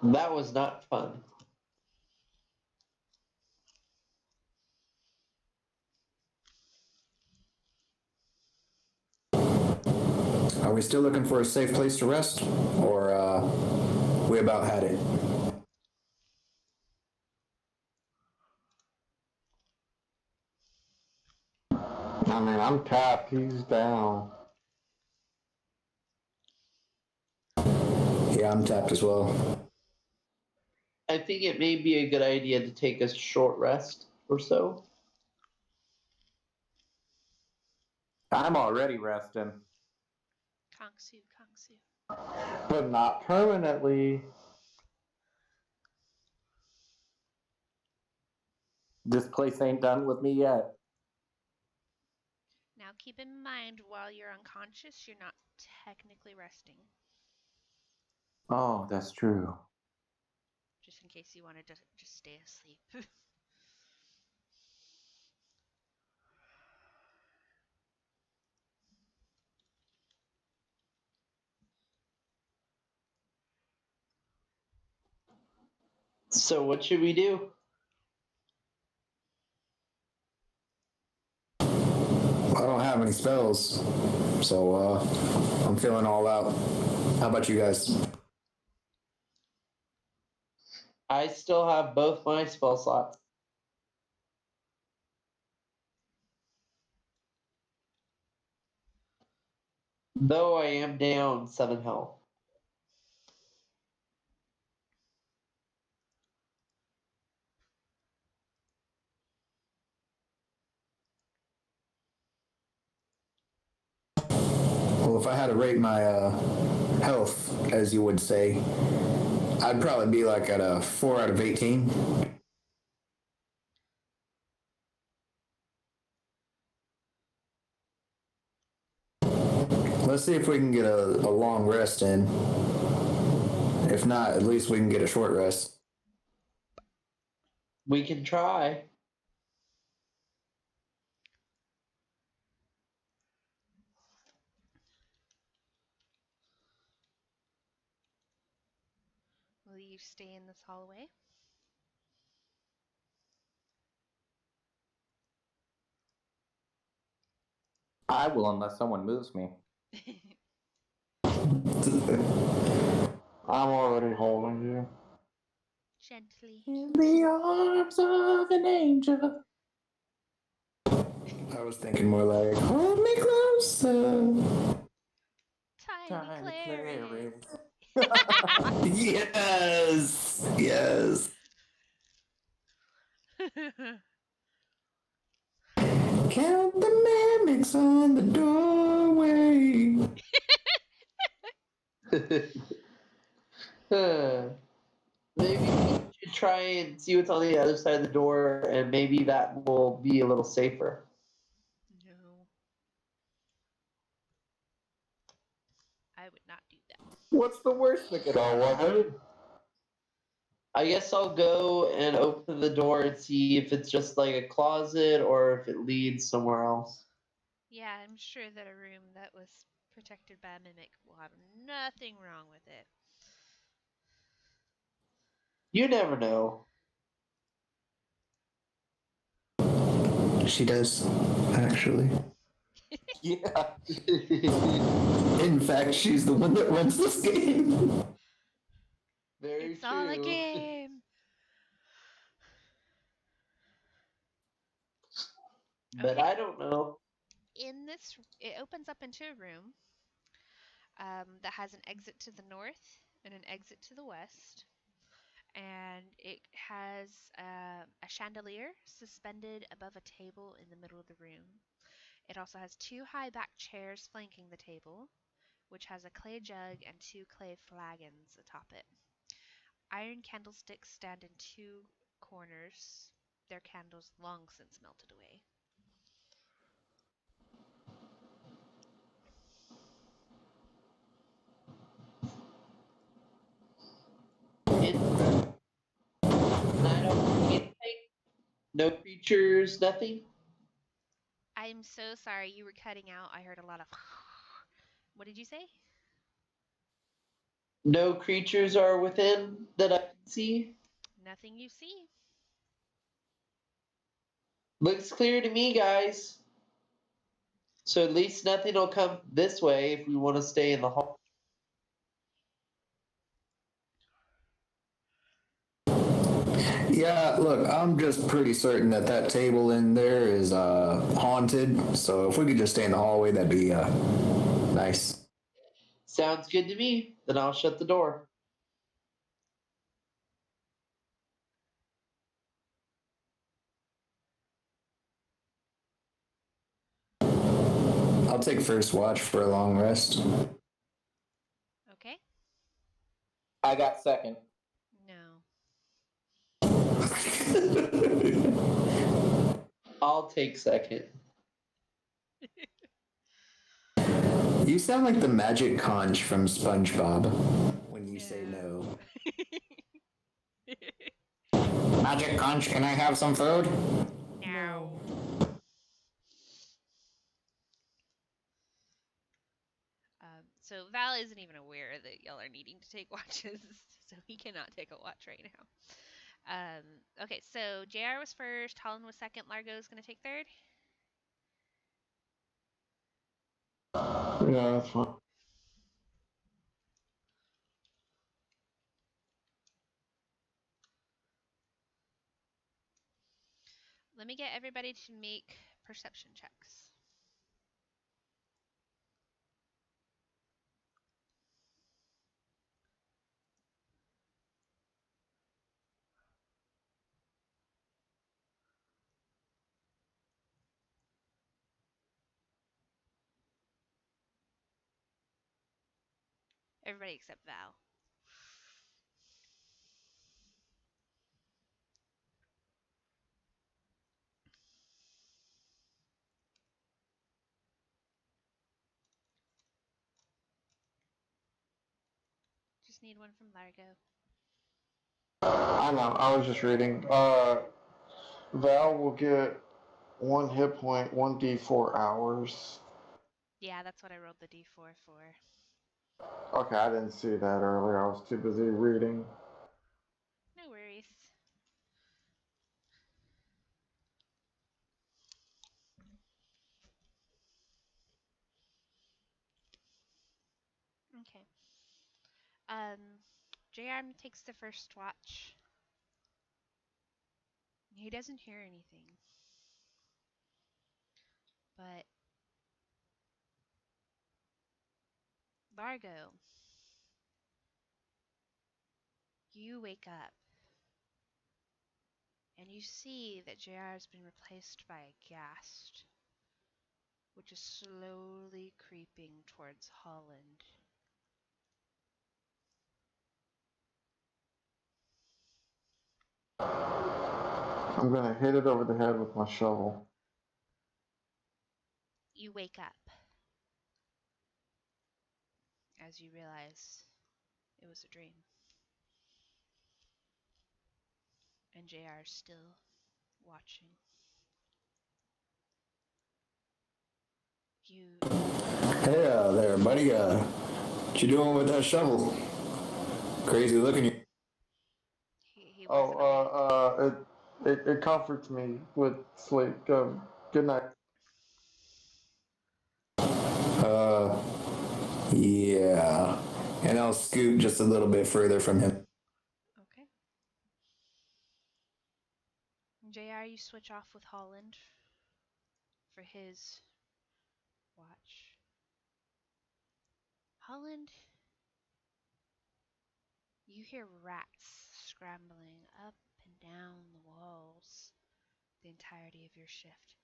That was not fun. Are we still looking for a safe place to rest? Or, we about had it? I mean, I'm tapped. He's down. Yeah, I'm tapped as well. I think it may be a good idea to take a short rest or so. I'm already resting. Kongsu, Kongsu. But not permanently. This place ain't done with me yet. Now keep in mind, while you're unconscious, you're not technically resting. Oh, that's true. Just in case you wanted to just stay asleep. So what should we do? I don't have any spells, so, I'm feeling all out. How about you guys? I still have both my spell slots. Though I am down 7 health. Well, if I had to rate my, health, as you would say, I'd probably be like at a 4 out of 18. Let's see if we can get a long rest in. If not, at least we can get a short rest. We can try. Will you stay in this hallway? I will unless someone moves me. I'm already holding you. Gently. In the arms of an angel. I was thinking more like, hold me closer. Tiny Clary. Yes, yes. Count the mimics on the doorway. Maybe we should try and see what's on the other side of the door, and maybe that will be a little safer. No. I would not do that. What's the worst that could happen? Go ahead. I guess I'll go and open the door and see if it's just like a closet or if it leads somewhere else. Yeah, I'm sure that a room that was protected by a mimic will have nothing wrong with it. You never know. She does, actually. Yeah. In fact, she's the one that runs this game. Very It's true. all a game. But Okay. I don't know. It opens up into a room that has an exit to the north and an exit to the west. And it has a chandelier suspended above a table in the middle of the room. It also has two high back chairs flanking the table, which has a clay jug and two clay flagons atop it. Iron candlesticks stand in two corners, their candles long since melted away. And I don't see anything. No creatures, nothing. I'm so sorry, you were cutting out. I heard a lot of. What did you say? No creatures are within that I can see. Nothing you see. Looks clear to me, guys. So at least nothing will come this way if we want to stay in the hall. Yeah, look, I'm just pretty certain that that table in there is haunted. So if we could just stay in the hallway, that'd be nice. Sounds good to me. Then I'll shut the door. I'll take first watch for a long rest. Okay. I got second. No. I'll take second. You sound like the magic conch from SpongeBob when you say no. Magic conch, can I have some food? No. So Val isn't even aware that y'all are needing to take watches, so he cannot take a watch right now. Okay, so JR was first, Holland was second, Largo is going to take third. Yeah, that's fine. Let me get everybody to make perception checks. Everybody except Val. need one from Largo. I know. I was just reading. Val will get 1 hit point, 1d4 hours. Yeah, that's what I rolled the d4 for. Okay, I didn't see that earlier. I was too busy reading. No worries. Okay. JR takes the first watch. He doesn't hear anything. But Largo, you wake up and you see that JR has been replaced by a ghast, which is slowly creeping towards Holland. I'm gonna hit it over the head with my shovel. You wake up as you realize it was a dream. And JR is still watching. You Hey there, buddy. What you doing with that shovel? Crazy looking. he Oh, wasn't awake. it comforts me with sleep. Good night. Yeah. And I'll scoot just a little bit further from him. Okay. JR, you switch off with Holland for his watch. Holland, you hear rats scrambling up and down the walls the entirety of your shift.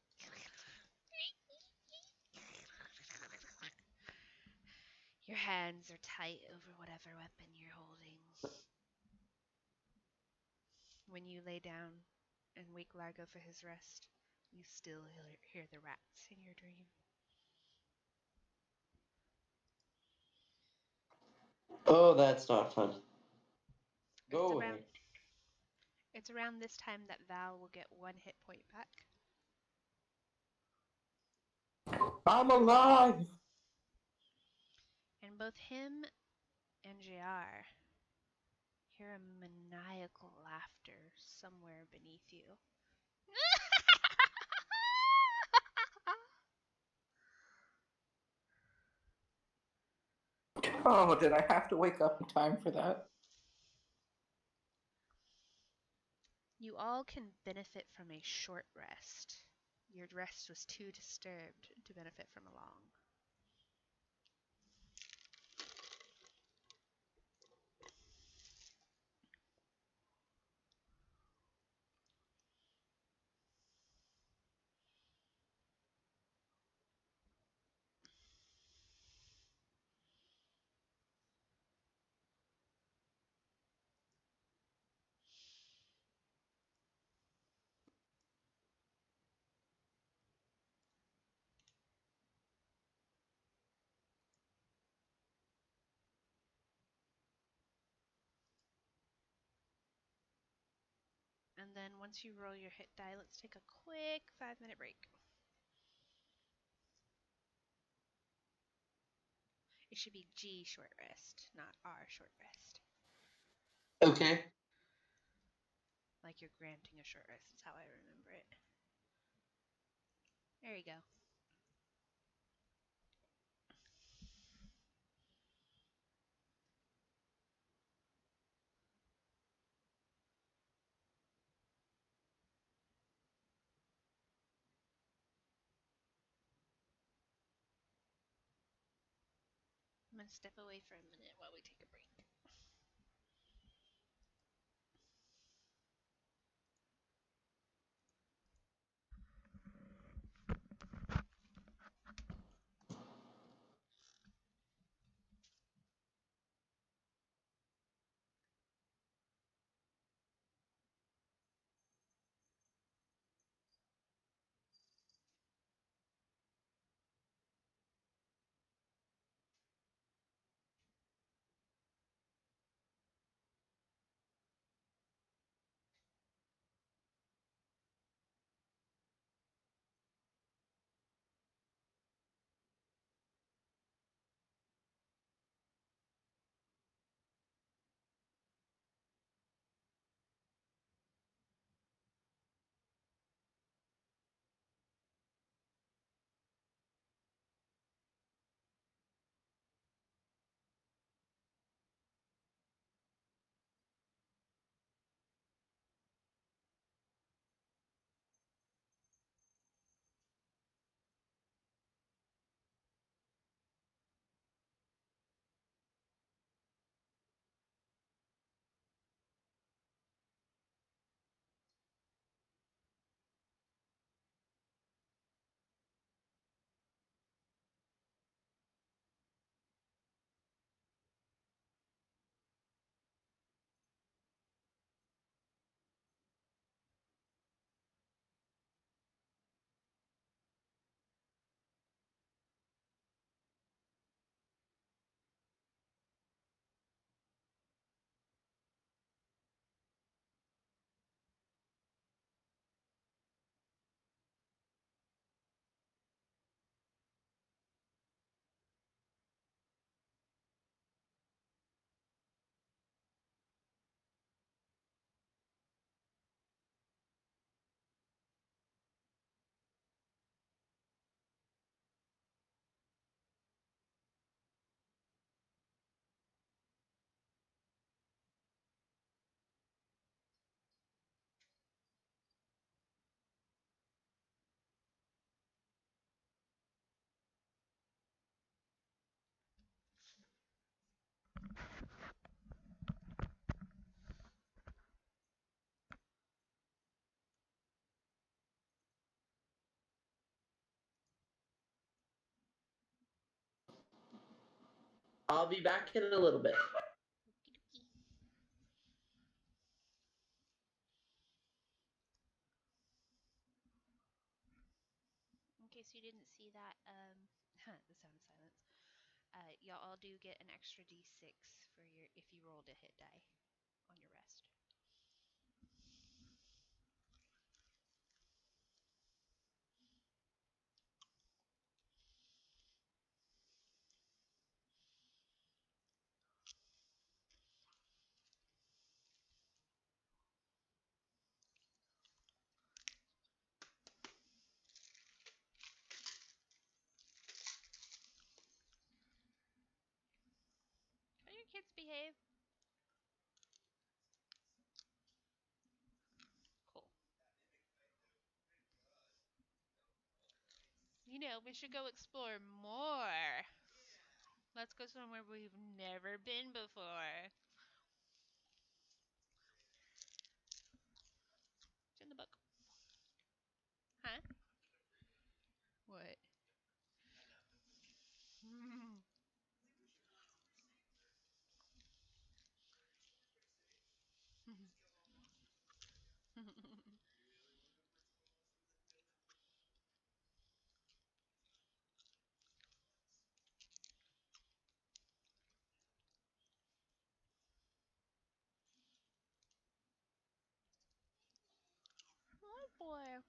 Your hands are tight over whatever weapon you're holding. When you lay down and wake Largo for his rest, you still hear the rats in your dream. Oh, that's not fun. It's Go around away. it's around this time that Val will get 1 hit point back. I'm alive! And both him and JR hear a maniacal laughter somewhere beneath you. Oh, did I have to wake up in time for that? You all can benefit from a short rest. Your rest was too disturbed to benefit from a long. And then once you roll your hit die, let's take a quick 5-minute break. It should be G short rest, not R short rest. Okay. Like you're granting a short rest. That's how I remember it. There you go. I'm going to step away for a minute while we take a break. I'll be back in a little bit. Okie dokie. In case you didn't see that, the sound of silence. Y'all all do get an extra d6 for your if you rolled a hit die on your rest. How your kids behave? Cool. We should go explore more. Let's go somewhere we've never been before. It's in the book. Huh? What? Oh boy.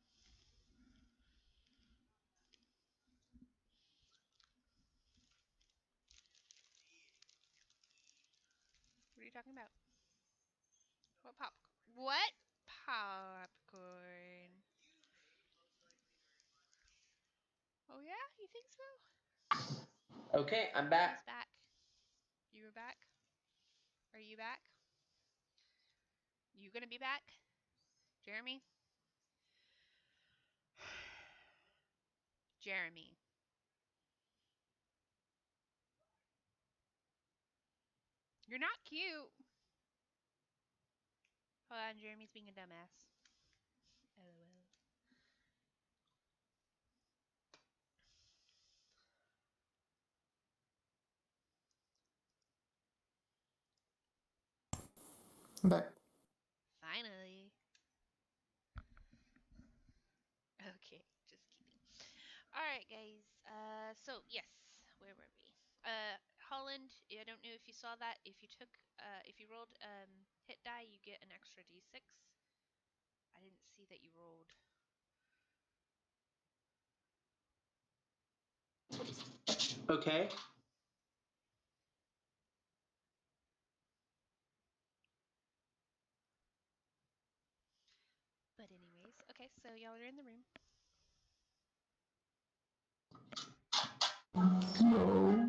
What are you talking about? What pop? What popcorn? Oh yeah, you think so? Okay, I'm He's back. back. You were back. Are you back? You gonna be back, Jeremy? Jeremy. You're not cute. Hold on, Jeremy's being a dumbass. LOL. I'm back. Finally. Okay, just kidding. Alright, guys. So, yes. Where were we? Holland, I don't know if you saw that. If you rolled hit die, you get an extra d6. I didn't see that you rolled. Okay. But anyways, okay, so y'all are in the room. No.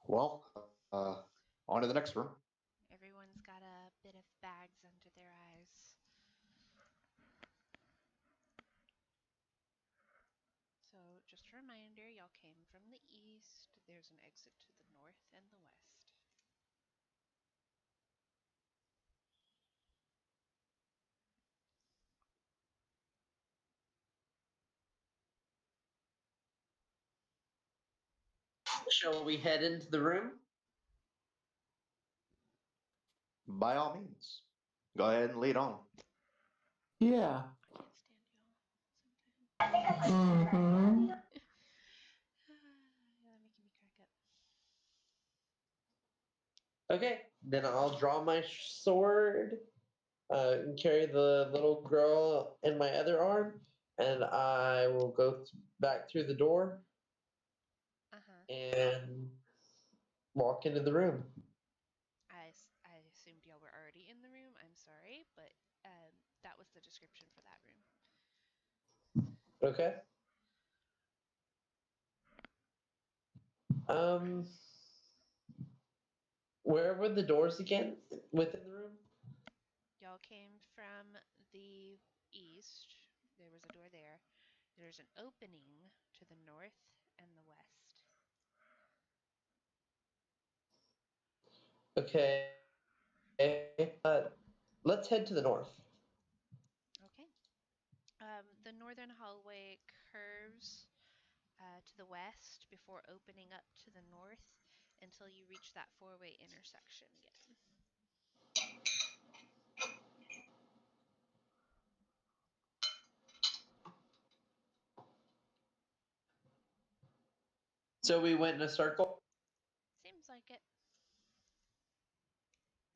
Well, on to the next room. Everyone's got a bit of bags under their eyes. So, just a reminder, y'all came from the east. There's an exit to the north and the west. Shall we head into the room? By all means, go ahead and lead on. Yeah. I can't stand y'all sometimes. Mm-hmm. You're making me crack up. Okay, then I'll draw my sword, and carry the little girl in my other arm, and I will go back through the door Uh-huh. and walk into the room. I assumed y'all were already in the room. I'm sorry, but that was the description for that room. Okay. Um, where were the doors again within the room? Y'all came from the east. There was a door there. There's an opening to the north and the west. Okay. Let's head to the north. Okay. The northern hallway curves to the west before opening up to the north until you reach that four-way intersection again. So we went in a circle. Seems like it.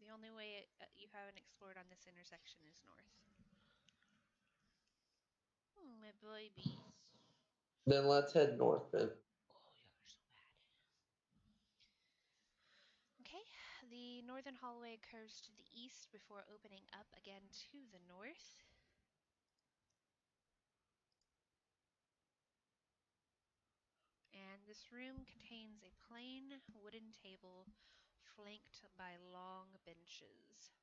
The only way you haven't explored on this intersection is north. My babies. Then let's head north then. Oh, you're so bad. Okay, the northern hallway curves to the east before opening up again to the north. And this room contains a plain wooden table flanked by long benches.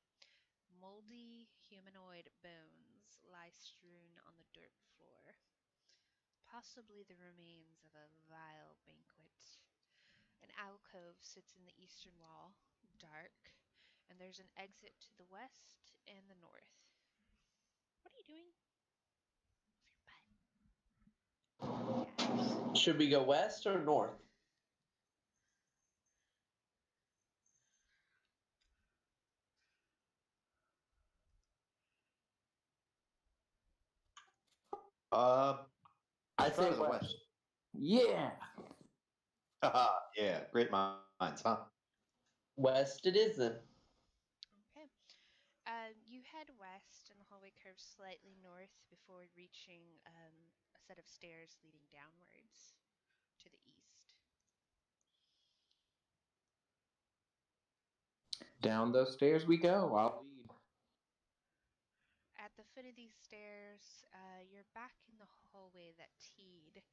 Moldy humanoid bones lie strewn on the dirt floor, possibly the remains of a vile banquet. An alcove sits in the eastern wall, dark, and there's an exit to the west and the north. What are you doing? Your butt. Yes. Should we go west or north? I I start say to the west. west. Yeah. Haha, yeah, great minds, huh? West it is then. Okay. You head west, and the hallway curves slightly north before reaching a set of stairs leading downwards to the east. Down those stairs we go. I'll lead. At the foot of these stairs, you're back in the hallway that teed.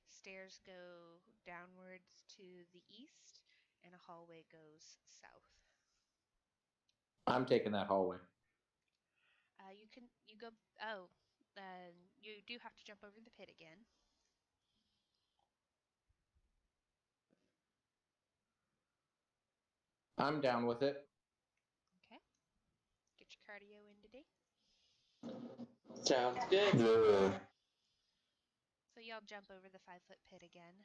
Stairs go downwards to the east, and a hallway goes south. I'm taking that hallway. You go. Oh, you do have to jump over the pit again. I'm down with it. Okay. Get your cardio in today. Sounds good. So y'all jump over the 5-foot pit again.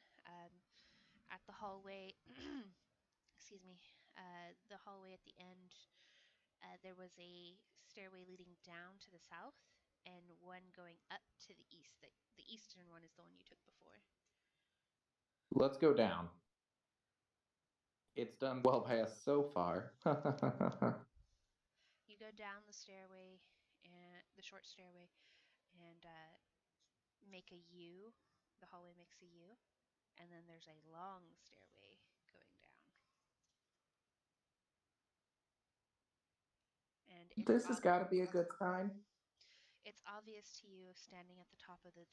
At the hallway, excuse me, the hallway at the end, there was a stairway leading down to the south and one going up to the east. The eastern one is the one you took before. Let's go down. It's done well by us so far. You go down the stairway, and the short stairway, and make a U. The hallway makes a U, and then there's a long stairway going down. And This has got to be a good sign. it's obvious to you, standing at the top of the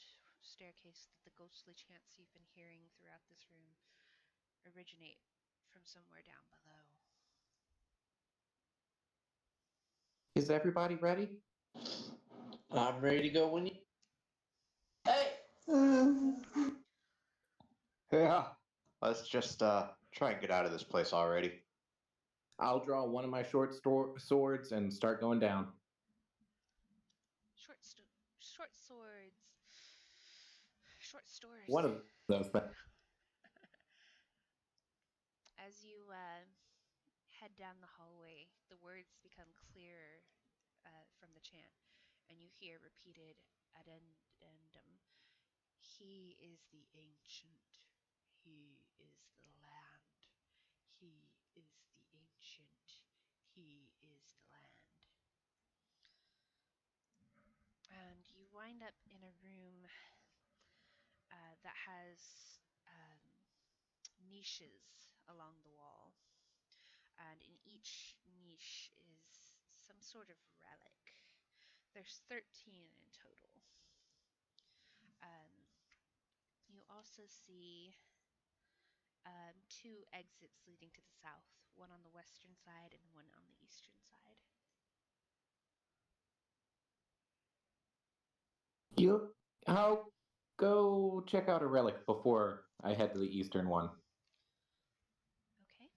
staircase, that the ghostly chants you've been hearing throughout this room originate from somewhere down below. Is everybody ready? I'm ready to go when you. Hey! Yeah. Let's just try and get out of this place already. I'll draw one of my short swords and start going down. Short swords. Short stores. One of those. As you head down the hallway, the words become clearer from the chant, and you hear repeated addendum. He is the ancient. He is the land. He is the ancient. He is the land. And you wind up in a room that has niches along the wall. And in each niche is some sort of relic. There's 13 in total. You also see two exits leading to the south, one on the western side and one on the eastern side. I'll go check out a relic before I head to the eastern one. Okay.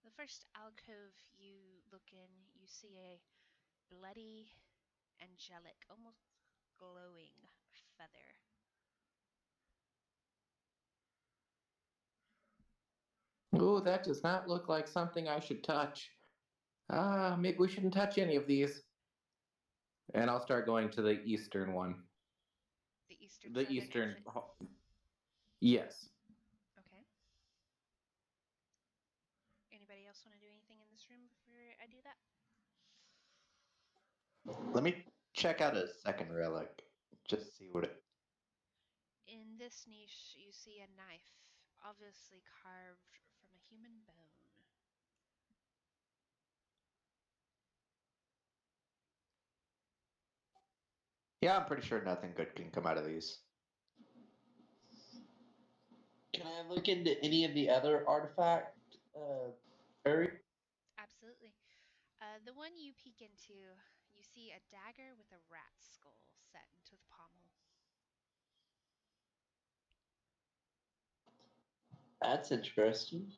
The first alcove you look in, you see a bloody, angelic, almost glowing feather. Ooh, that does not look like something I should touch. Maybe we shouldn't touch any of these. And I'll start going to the eastern one. The eastern The southern eastern. exit. Yes. Okay. Anybody else want to do anything in this room before I do that? Let me check out a second relic. Just see what it. In this niche, you see a knife, obviously carved from a human bone. Yeah, I'm pretty sure nothing good can come out of these. Can I look into any of the other artifact areas? Absolutely. The one you peek into, you see a dagger with a rat skull set into the pommel. That's interesting.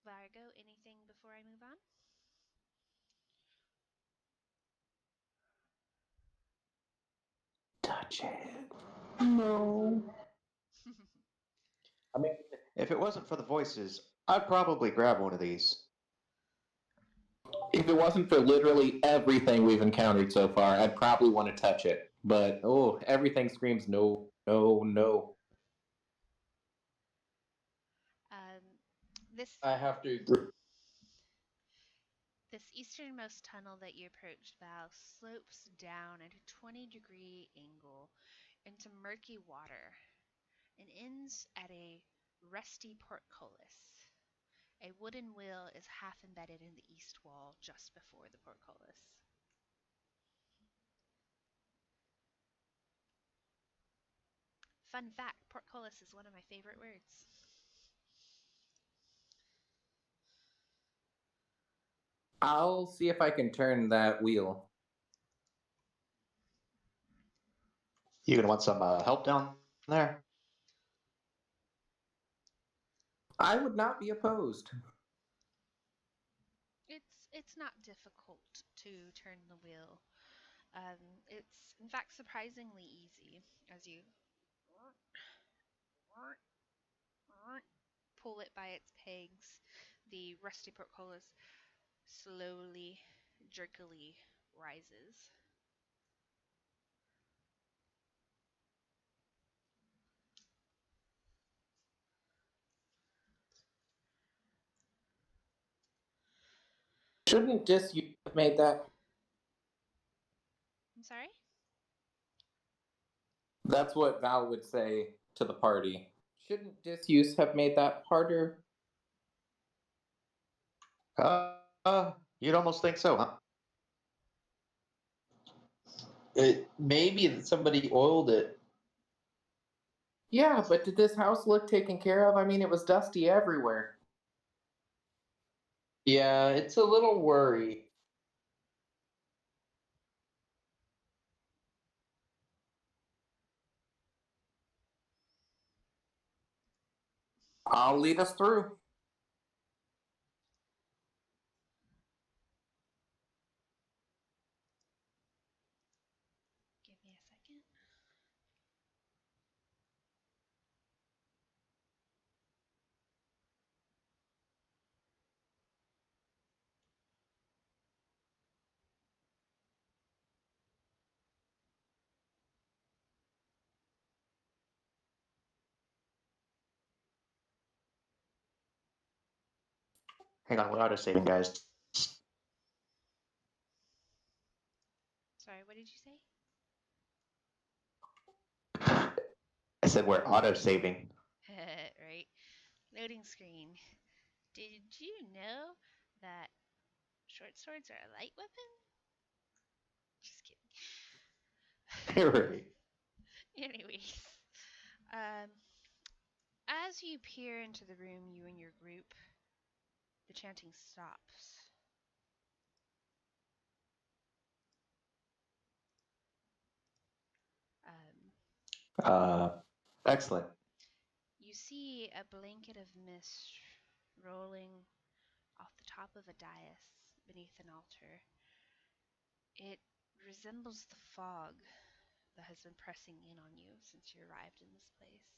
Largo, anything before I move on? Touch it. No. I mean, if it wasn't for the voices, I'd probably grab one of these. If it wasn't for literally everything we've encountered so far, I'd probably want to touch it. But, everything screams no, no, no. This I have to agree. This easternmost tunnel that you approached, Val, slopes down at a 20-degree angle into murky water and ends at a rusty portcullis. A wooden wheel is half embedded in the east wall just before the portcullis. Fun fact, portcullis is one of my favorite words. I'll see if I can turn that wheel. You gonna want some help down there? I would not be opposed. It's not difficult to turn the wheel. It's in fact surprisingly easy as you pull it by its pegs. The rusty portcullis slowly, jerkily rises. Shouldn't disuse have made that? I'm sorry? That's what Val would say to the party. Shouldn't disuse have made that harder? You'd almost think so, huh? Maybe that somebody oiled it. Yeah, but did this house look taken care of? I mean, it was dusty everywhere. Yeah, it's a little worry. I'll lead us through. Give me a second. Hang on, we're auto saving, guys. Sorry, what did you say? I said we're auto saving. Right. Loading screen. Did you know that short swords are a light weapon? Just kidding. Right. Anyways, um, as you peer into the room, you and your group, the chanting stops. Um, Excellent. you see a blanket of mist rolling off the top of a dais beneath an altar. It resembles the fog that has been pressing in on you since you arrived in this place.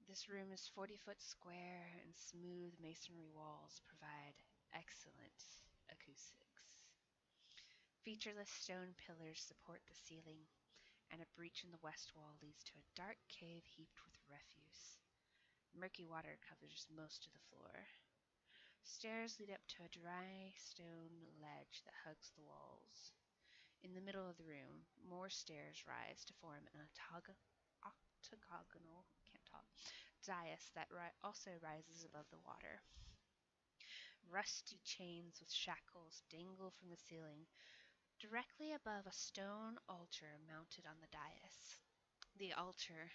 This room is 40-foot square, and smooth masonry walls provide excellent acoustics. Featureless stone pillars support the ceiling, and a breach in the west wall leads to a dark cave heaped with refuse. Murky water covers most of the floor. Stairs lead up to a dry stone ledge that hugs the walls. In the middle of the room, more stairs rise to form an octagonal dais that also rises above the water. Rusty chains with shackles dangle from the ceiling directly above a stone altar mounted on the dais. The altar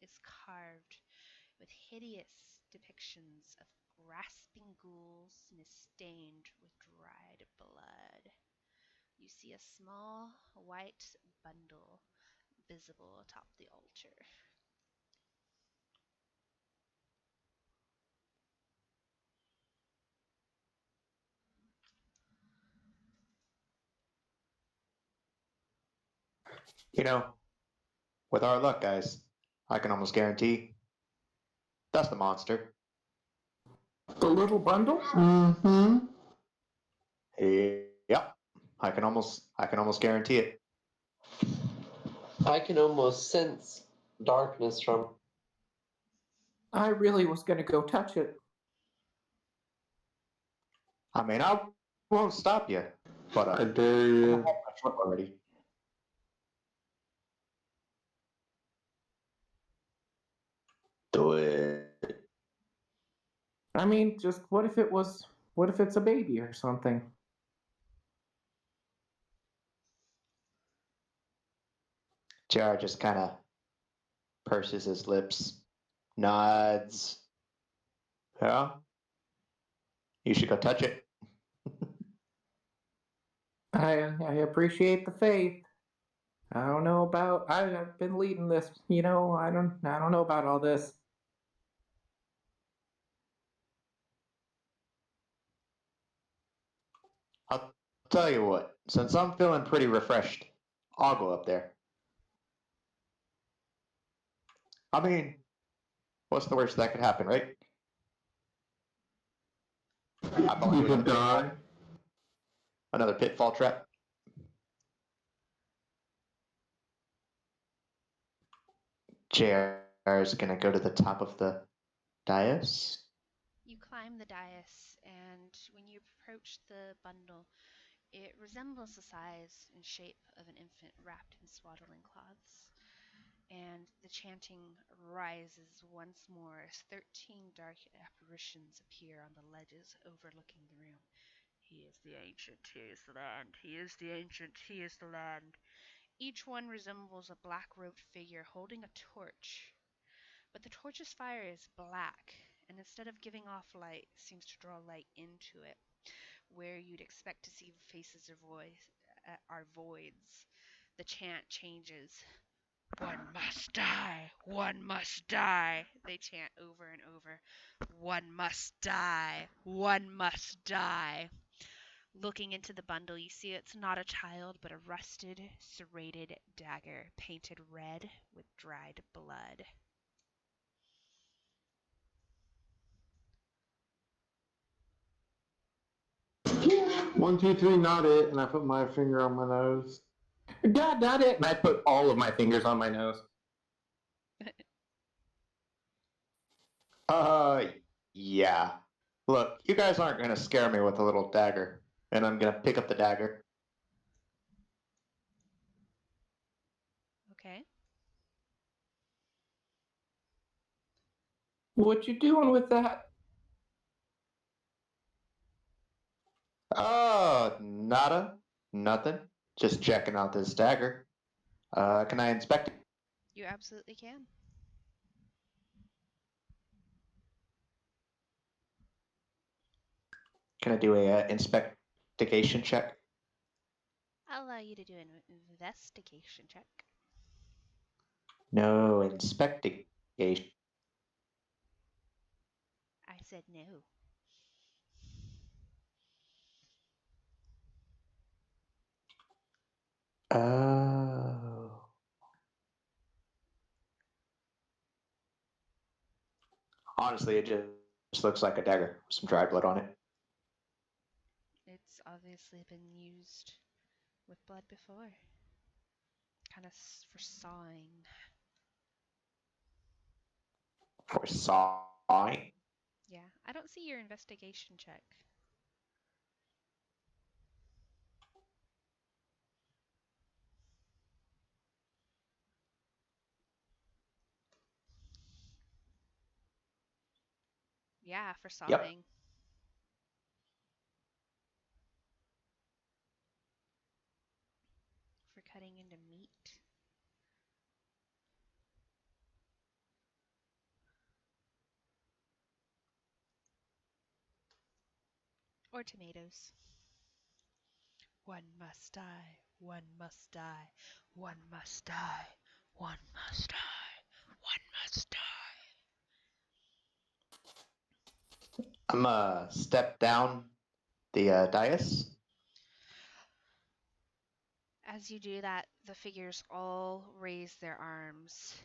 is carved with hideous depictions of grasping ghouls misstained with dried blood. You see a small white bundle visible atop the altar. You know, with our luck, guys, I can almost guarantee that's the monster. The little bundle? Mm-hmm. Yep. I can almost guarantee it. I can almost sense darkness from. I really was gonna go touch it. I mean, I won't stop you, but I dare you. I trip already. Do it. I mean, just what if it's a baby or something? JR just kind of purses his lips, nods. Yeah, you should go touch it. I appreciate the faith. I don't know about. I've been leading this. I don't know about all this. I'll tell you what, since I'm feeling pretty refreshed, I'll go up there. I mean, what's the worst that could happen, right? I fall You into could die. another pitfall trap. JR is gonna go to the top of the dais. You climb the dais, and when you approach the bundle, it resembles the size and shape of an infant wrapped in swaddling cloths. And the chanting rises once more as 13 dark apparitions appear on the ledges overlooking the room. He is the ancient, he is the land, he is the ancient, he is the land. Each one resembles a black-robed figure holding a torch, but the torch's fire is black, and instead of giving off light, seems to draw light into it. Where you'd expect to see faces or are voids. The chant changes. One must die, one must die, they chant over and over. One must die, one must die. Looking into the bundle, you see it's not a child, but a rusted, serrated dagger painted red with dried blood. One, two, three, not it. And I put my finger on my nose. God, not it! And I put all of my fingers on my nose. Yeah. Look, you guys aren't gonna scare me with a little dagger, and I'm gonna pick up the dagger. Okay. What you doing with that? Oh, nada, nothing. Just checking out this dagger. Can I inspect it? You absolutely can. Can I do a investigation check? I'll allow you to do an investigation check. No, investigation. said no. Oh. Honestly, it just looks like a dagger with some dried blood on it. It's obviously been used with blood before. Kind of for sawing. For sawing. Yeah, I don't see your investigation check. Yeah, for sawing. Yep. For cutting into meat. Or tomatoes. One must die, one must die, one must die, one must die, one must die. I'm gonna step down the dais. As you do that, the figures all raise their arms.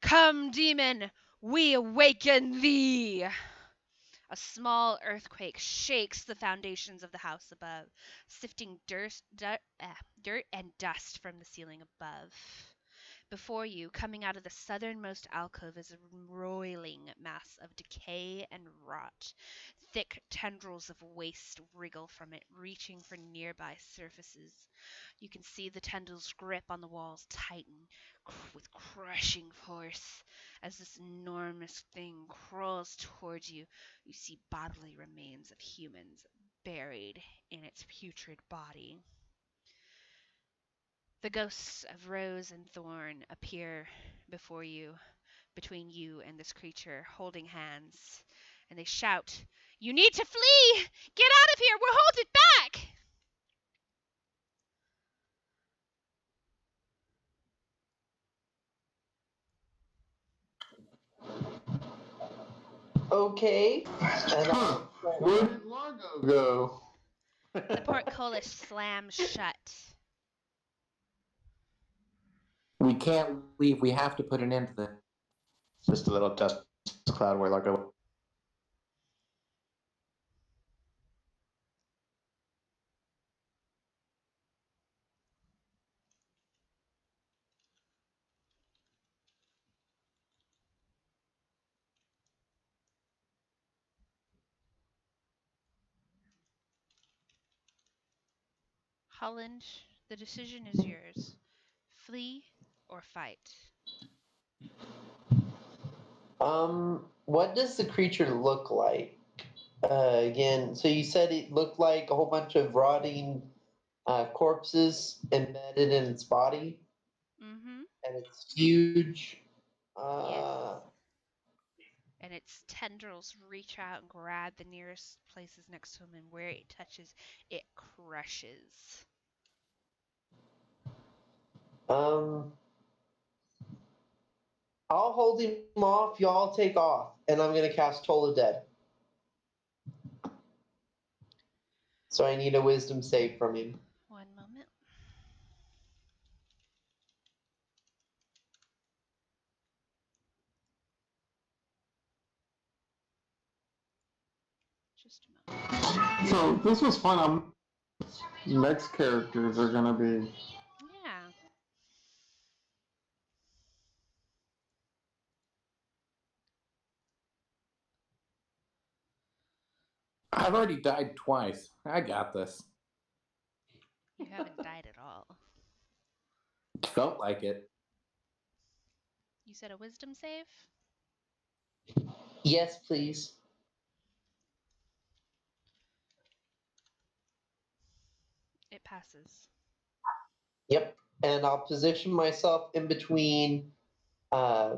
Come, demon, we awaken thee! A small earthquake shakes the foundations of the house above, sifting dirt and dust from the ceiling above. Before you, coming out of the southernmost alcove, is a roiling mass of decay and rot. Thick tendrils of waste wriggle from it, reaching for nearby surfaces. You can see the tendrils' grip on the walls tighten with crushing force. As this enormous thing crawls towards you, you see bodily remains of humans buried in its putrid body. The ghosts of Rose and Thorn appear before you, between you and this creature, holding hands, and they shout, "You need to flee! Get out of here! We're holding back!" Okay. Huh. Where did Largo go? The portcullis slams shut. We can't leave. We have to put an end to this. Just a little dust cloud where Largo. Holland, the decision is yours. Flee or fight? What does the creature look like? Again, so you said it looked like a whole bunch of rotting corpses embedded in its body, Mm-hmm. and it's huge. Yes. Uh, And its tendrils reach out and grab the nearest places next to him, and where it touches, it crushes. um, I'll hold him off. Y'all take off, and I'm gonna cast Toll of Dead. So I need a Wisdom save from him. One moment. Just a moment. So this was fun. Next characters are gonna be. Yeah. I've already died twice. I got this. You haven't died at all. It felt like it. You said a wisdom save? Yes, please. It passes. Yep. And I'll position myself in between uh,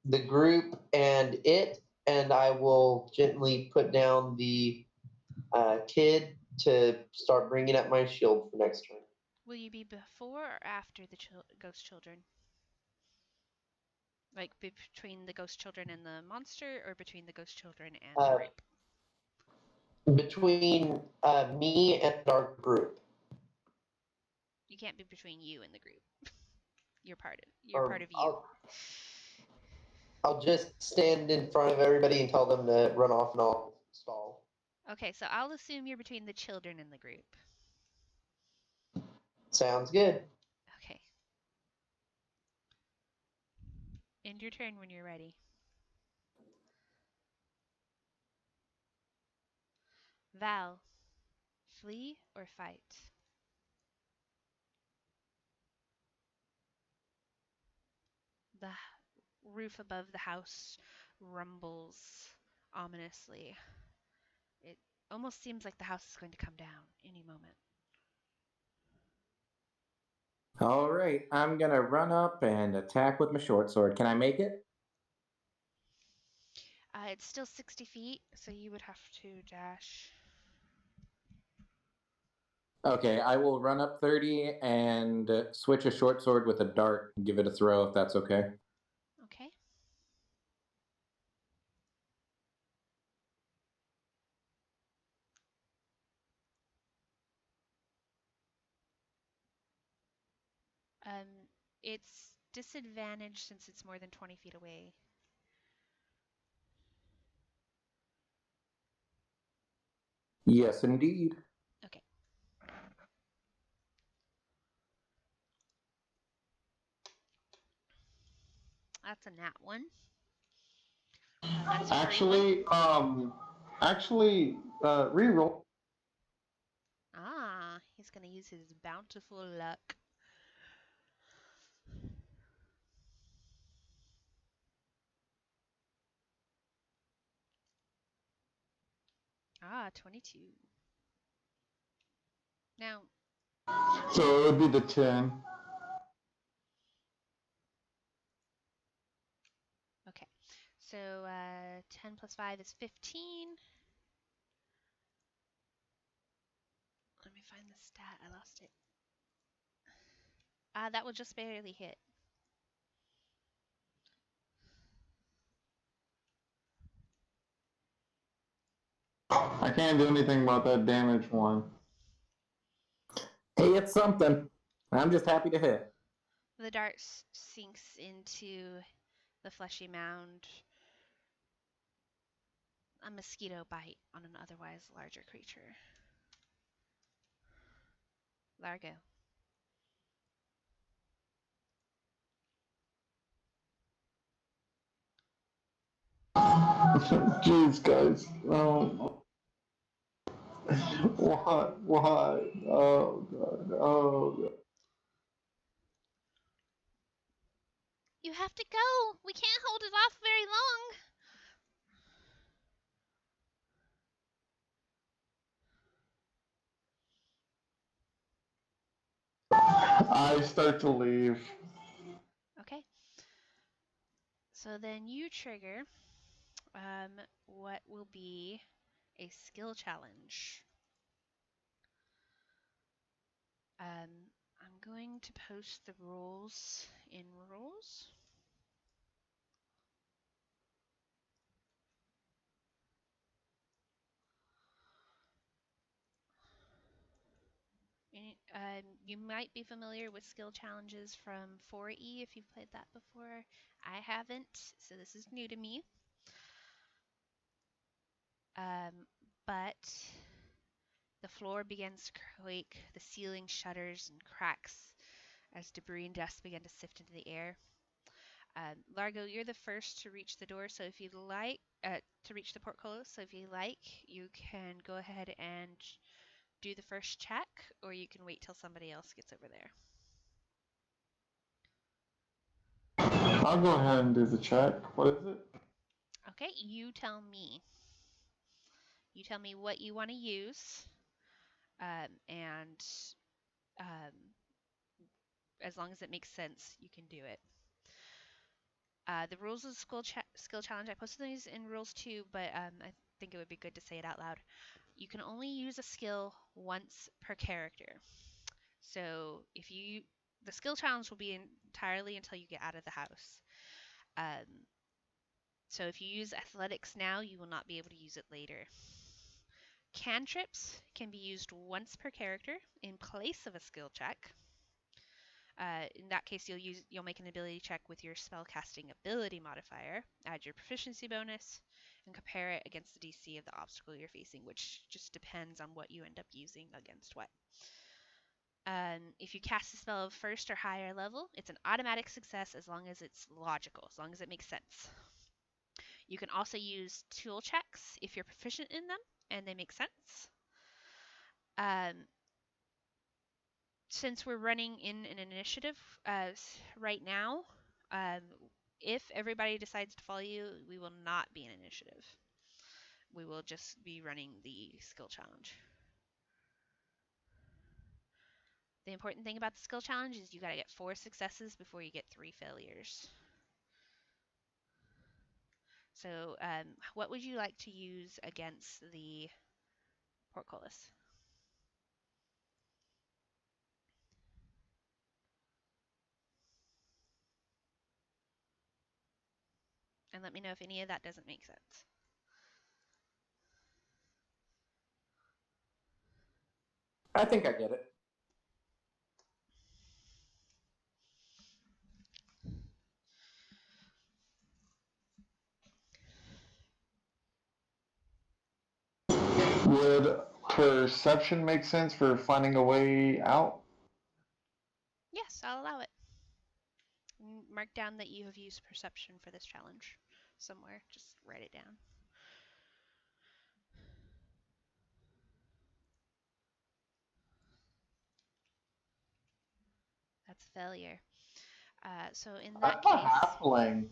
the group and it, and I will gently put down the kid to start bringing up my shield for next turn. Will you be before or after the ghost children? Like between the ghost children and the monster, or between the ghost children and the Uh, group? between me and our group. You can't be between you and the group. You're part Or of you. I'll just stand in front of everybody and tell them to run off and I'll stall. Okay, so I'll assume you're between the children and the group. Sounds good. Okay. End your turn when you're ready. Val, flee or fight? The roof above the house rumbles ominously. It almost seems like the house is going to come down any moment. All right, I'm gonna run up and attack with my short sword. Can I make it? It's still 60 feet, so you would have to dash. Okay, I will run up 30 and switch a short sword with a dart and give it a throw if that's okay. Okay. It's disadvantaged since it's more than 20 feet away. Yes, indeed. Okay. That's a nat one. That's a free one. Reroll. Ah, he's going to use his bountiful luck. Ah, 22. Now, So it would be the 10. okay. So 10 plus 5 is 15. Let me find the stat. I lost it. That will just barely hit. I can't do anything about that damage one. Hey, it's something. I'm just happy to hit. The dart sinks into the fleshy mound. A mosquito bite on an otherwise larger creature. Largo. Jeez, guys. Why? Why? Oh, God. Oh, God. You have to go. We can't hold it off very long. I start to leave. Okay. So then you trigger what will be a skill challenge. I'm going to post the rules in rules. You might be familiar with skill challenges from 4E if you've played that before. I haven't, so this is new to me. But the floor begins to quake, the ceiling shudders and cracks as debris and dust begin to sift into the air. Largo, you're the first to reach the door, so if you'd like, to reach the portcullis, so if you like, you can go ahead and do the first check, or you can wait till somebody else gets over there. I'll go ahead and do the check. What is it? Okay, you tell me. You tell me what you want to use, and as long as it makes sense, you can do it. The rules of the skill challenge, I posted these in rules too, but I think it would be good to say it out loud. You can only use a skill once per character. So the skill challenge will be entirely until you get out of the house. So if you use athletics now, you will not be able to use it later. Cantrips can be used once per character in place of a skill check. In that case, you'll make an ability check with your spellcasting ability modifier, add your proficiency bonus, and compare it against the DC of the obstacle you're facing, which just depends on what you end up using against what. If you cast a spell of first or higher level, it's an automatic success as long as it's logical, as long as it makes sense. You can also use tool checks if you're proficient in them and they make sense. Since we're running in an initiative right now, if everybody decides to follow you, we will not be an initiative. We will just be running the skill challenge. The important thing about the skill challenge is you gotta get 4 successes before you get 3 failures. So what would you like to use against the portcullis? And let me know if any of that doesn't make sense. I think I get it. Would perception make sense for finding a way out? Yes, I'll allow it. Mark down that you have used perception for this challenge somewhere. Just write it down. That's a failure. So in that I'm a case... halfling.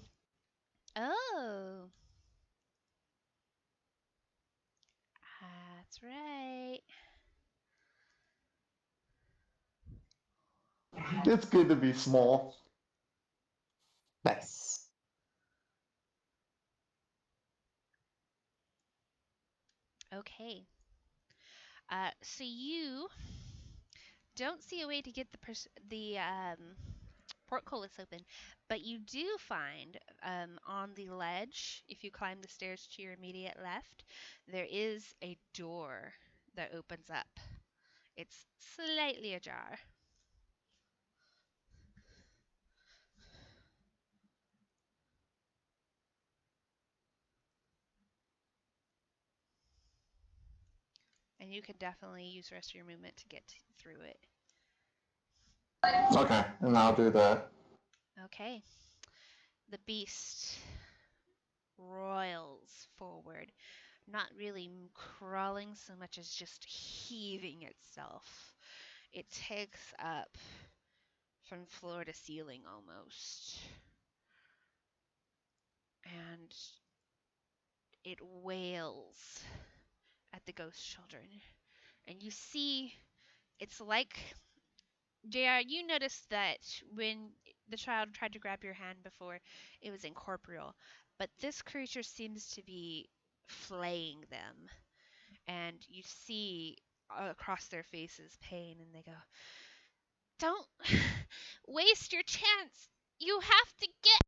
Oh! That's right. It's good to be small. Nice. Okay. So you don't see a way to get the portcullis open, but you do find on the ledge, if you climb the stairs to your immediate left, there is a door that opens up. It's slightly ajar. And you can definitely use the rest of your movement to get through it. Okay, and I'll do that. Okay. The beast roils forward, not really crawling so much as just heaving itself. It takes up from floor to ceiling almost. And it wails at the ghost children. And you see, it's like, JR, you noticed that when the child tried to grab your hand before, it was incorporeal. But this creature seems to be flaying them. And you see across their faces pain, and they go, "Don't waste your chance. You have to get..."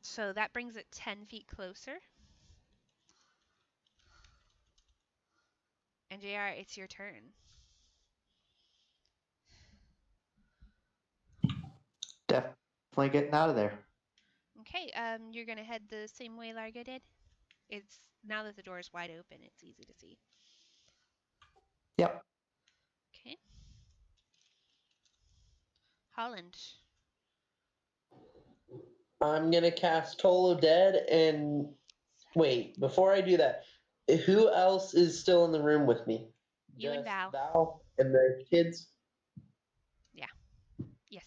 So that brings it 10 feet closer. And JR, it's your turn. Definitely getting out of there. Okay, you're gonna head the same way Largo did? It's now that the door is wide open, it's easy to see. Yep. Okay. Holland. I'm gonna cast Toll of Dead and wait, before I do that, who else is still in the room with me? You and Just Val. Val and the kids? Yeah. Yes.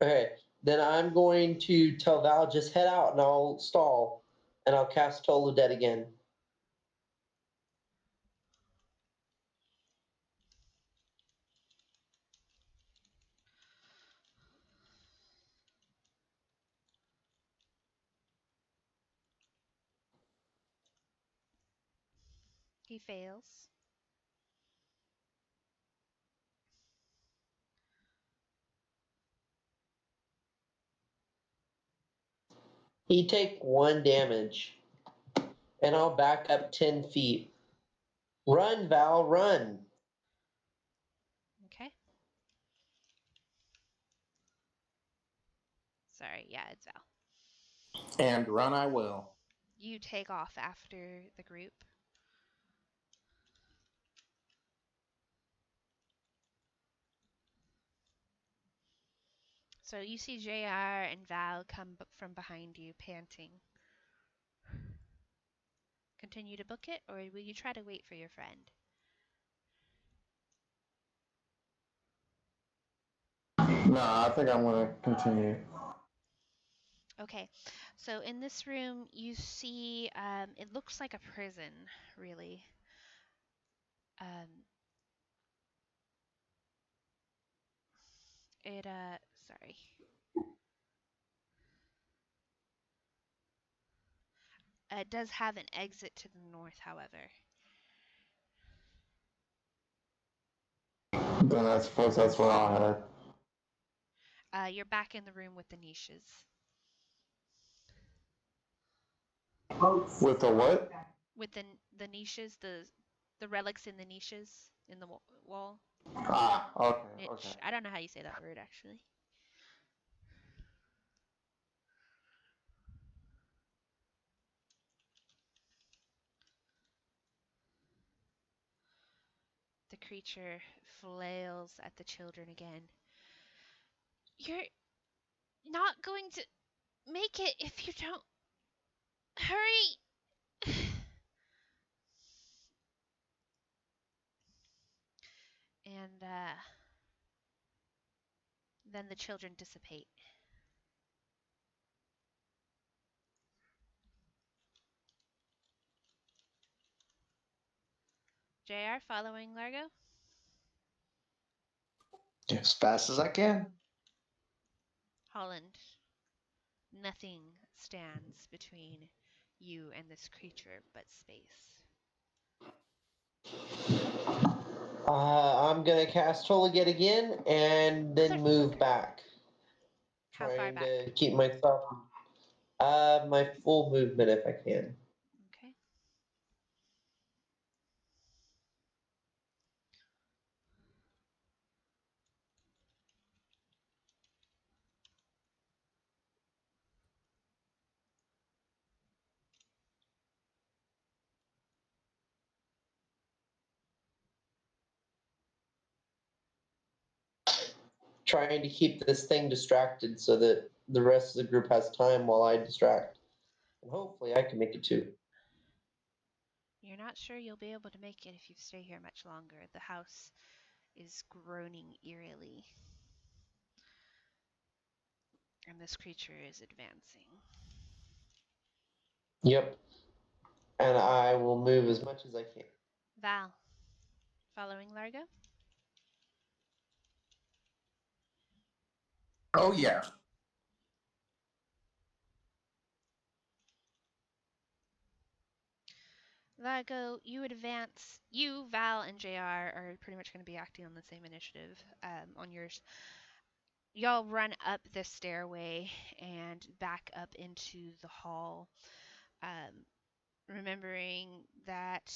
Okay. Then I'm going to tell Val just head out and I'll stall and I'll cast Toll of Dead again. He fails. He take 1 damage, and I'll back up 10 feet. Run, Val, run. Okay. Sorry, yeah, it's Val. And run I will. You take off after the group. So you see JR and Val come from behind you, panting. Continue to book it, or will you try to wait for your friend? No, I think I'm gonna continue. Okay, so in this room you see it looks like a prison, really. Sorry. It does have an exit to the north, however. Then I suppose that's where I'll head. You're back in the room with the niches. With the what? With the niches, the relics in the niches in the wall. Ah, okay, Niche. okay. I don't know how you say that word actually. The creature flails at the children again. You're not going to make it if you don't hurry. And then the children dissipate. JR following Largo? As fast as I can. Holland. Nothing stands between you and this creature but space. I'm gonna cast Holy Gate again and then move back. How far Trying back? to keep myself my full movement if I can. Okay. Trying to keep this thing distracted so that the rest of the group has time while I distract. And hopefully I can make it too. You're not sure you'll be able to make it if you stay here much longer. The house is groaning eerily. And this creature is advancing. Yep. And I will move as much as I can. Val, following Largo? Oh, yeah. Largo, you advance. You, Val, and JR are pretty much going to be acting on the same initiative on yours. Y'all run up the stairway and back up into the hall, remembering that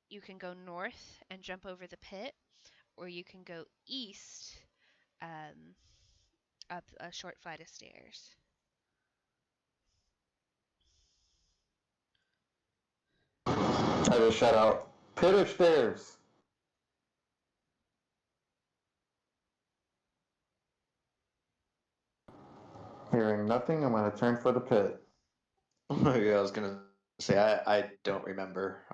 you can go north and jump over the pit, or you can go east um, up a short flight of stairs. I just shout out, pit or stairs? Hearing nothing, I'm going to turn for the pit. Yeah, I was gonna say I don't remember.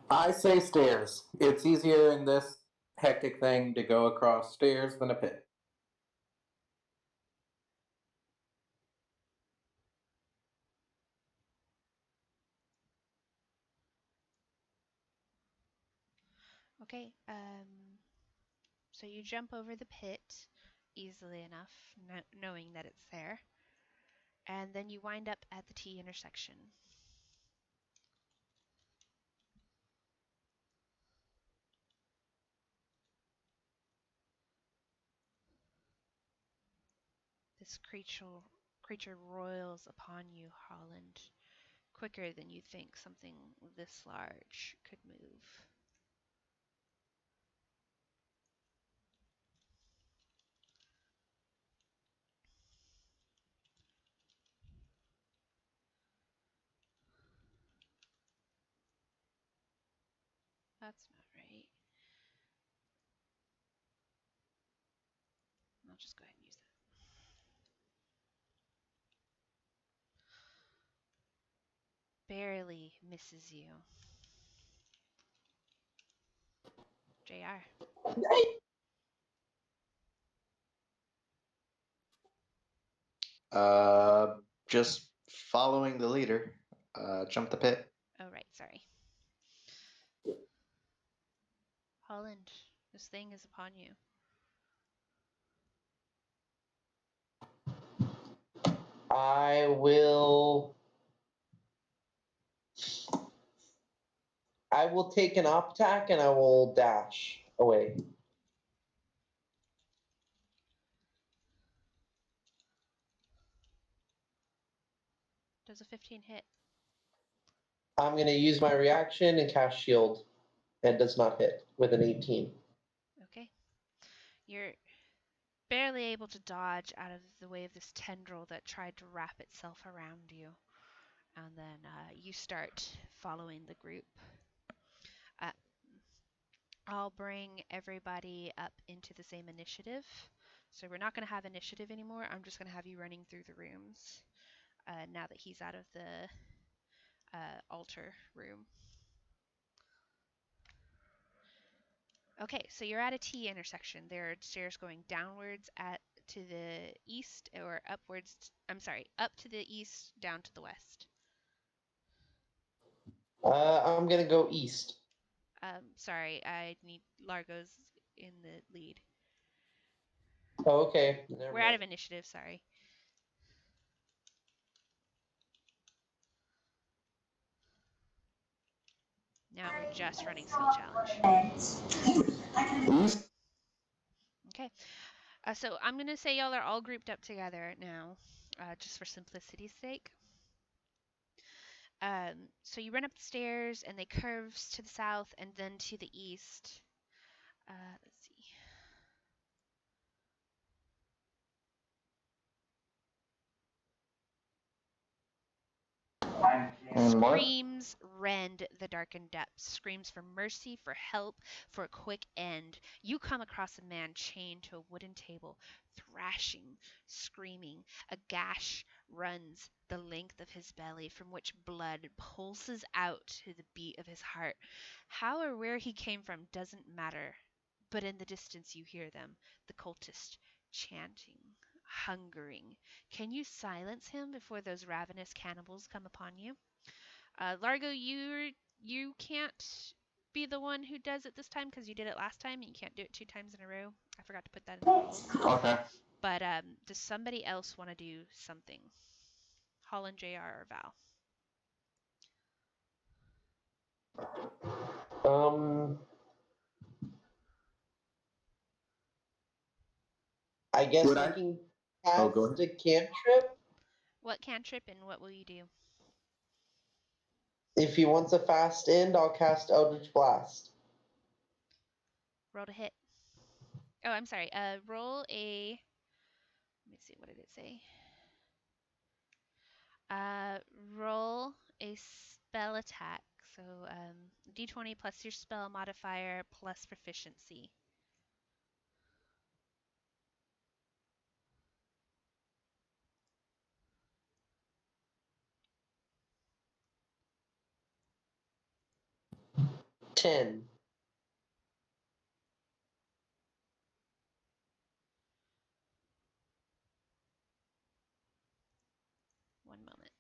I say stairs. It's easier in this hectic thing to go across stairs than a pit. Okay, so you jump over the pit easily enough, knowing that it's there, and then you wind up at the T intersection. This creature roils upon you, Holland, quicker than you think something this large could move. That's not right. I'll just go ahead and use that. Barely misses you. JR. Just following the leader. Jump the pit. Oh, right, sorry. Holland, this thing is upon you. I will take an op attack and I will dash away. Does a 15 hit? I'm going to use my reaction and cast shield. And does not hit with an 18. Okay. You're barely able to dodge out of the way of this tendril that tried to wrap itself around you. And then you start following the group. I'll bring everybody up into the same initiative. So we're not going to have initiative anymore. I'm just going to have you running through the rooms now that he's out of the altar room. Okay, so you're at a T intersection. There are stairs going downwards to the east or upwards. Up to the east, down to the west. I'm going to go east. Sorry, I need Largo's in the lead. Oh, okay. Never We're out mind. of initiative, sorry. Now we're just running skill challenge. Okay. So I'm going to say y'all are all grouped up together now, just for simplicity's sake. So you run up the stairs and they curves to the south and then to the east. Let's see. And what? Screams rend the darkened depths. Screams for mercy, for help, for a quick end. You come across a man chained to a wooden table, thrashing, screaming. A gash runs the length of his belly, from which blood pulses out to the beat of his heart. How or where he came from doesn't matter, but in the distance you hear them, the cultist chanting, hungering. Can you silence him before those ravenous cannibals come upon you? Largo, you can't be the one who does it this time because you did it last time and you can't do it 2 times in a row. I forgot to put that in the rules. Okay. But does somebody else want to do something? Holland, JR, or Val? I guess Would I I? can Oh, go cast ahead. a cantrip. What cantrip and what will you do? If he wants a fast end, I'll cast Eldritch Blast. Roll to hit. Oh, I'm sorry. Roll a. Let me see. What did it say? Roll a spell attack. So d20 plus your spell modifier plus proficiency. Ten. One moment.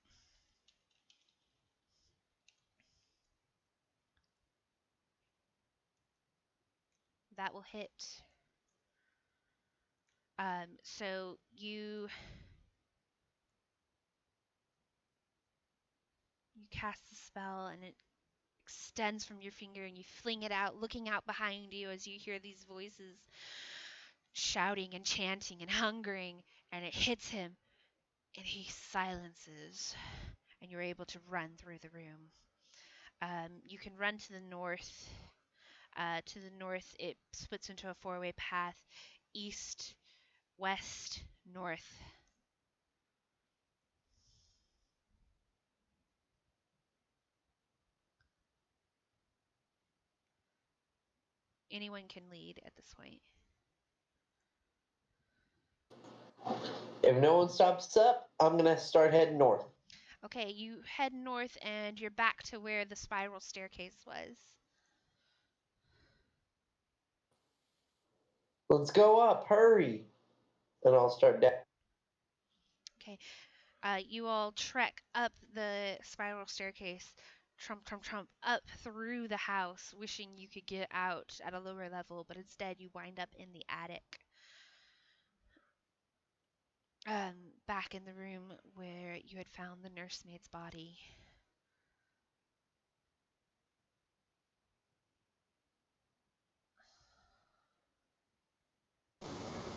That will hit. So you cast the spell and it extends from your finger and you fling it out, looking out behind you as you hear these voices shouting and chanting and hungering, and it hits him And he silences, and you're able to run through the room. You can run to the north. To the north, it splits into a four-way path: east, west, north. Anyone can lead at this point. If no one stops up, I'm gonna start heading north. Okay, you head north, and you're back to where the spiral staircase was. Let's go up, hurry! And I'll start down. Okay, you all trek up the spiral staircase, trump, up through the house, wishing you could get out at a lower level, but instead you wind up in the attic. Back in the room where you had found the nursemaid's body.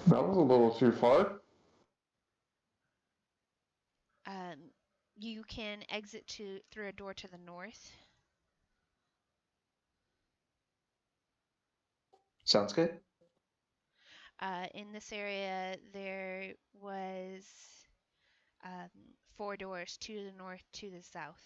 That was a little too far. You can exit through a door to the north. Sounds good. In this area, there was 4 doors, 2 to the north, 2 to the south.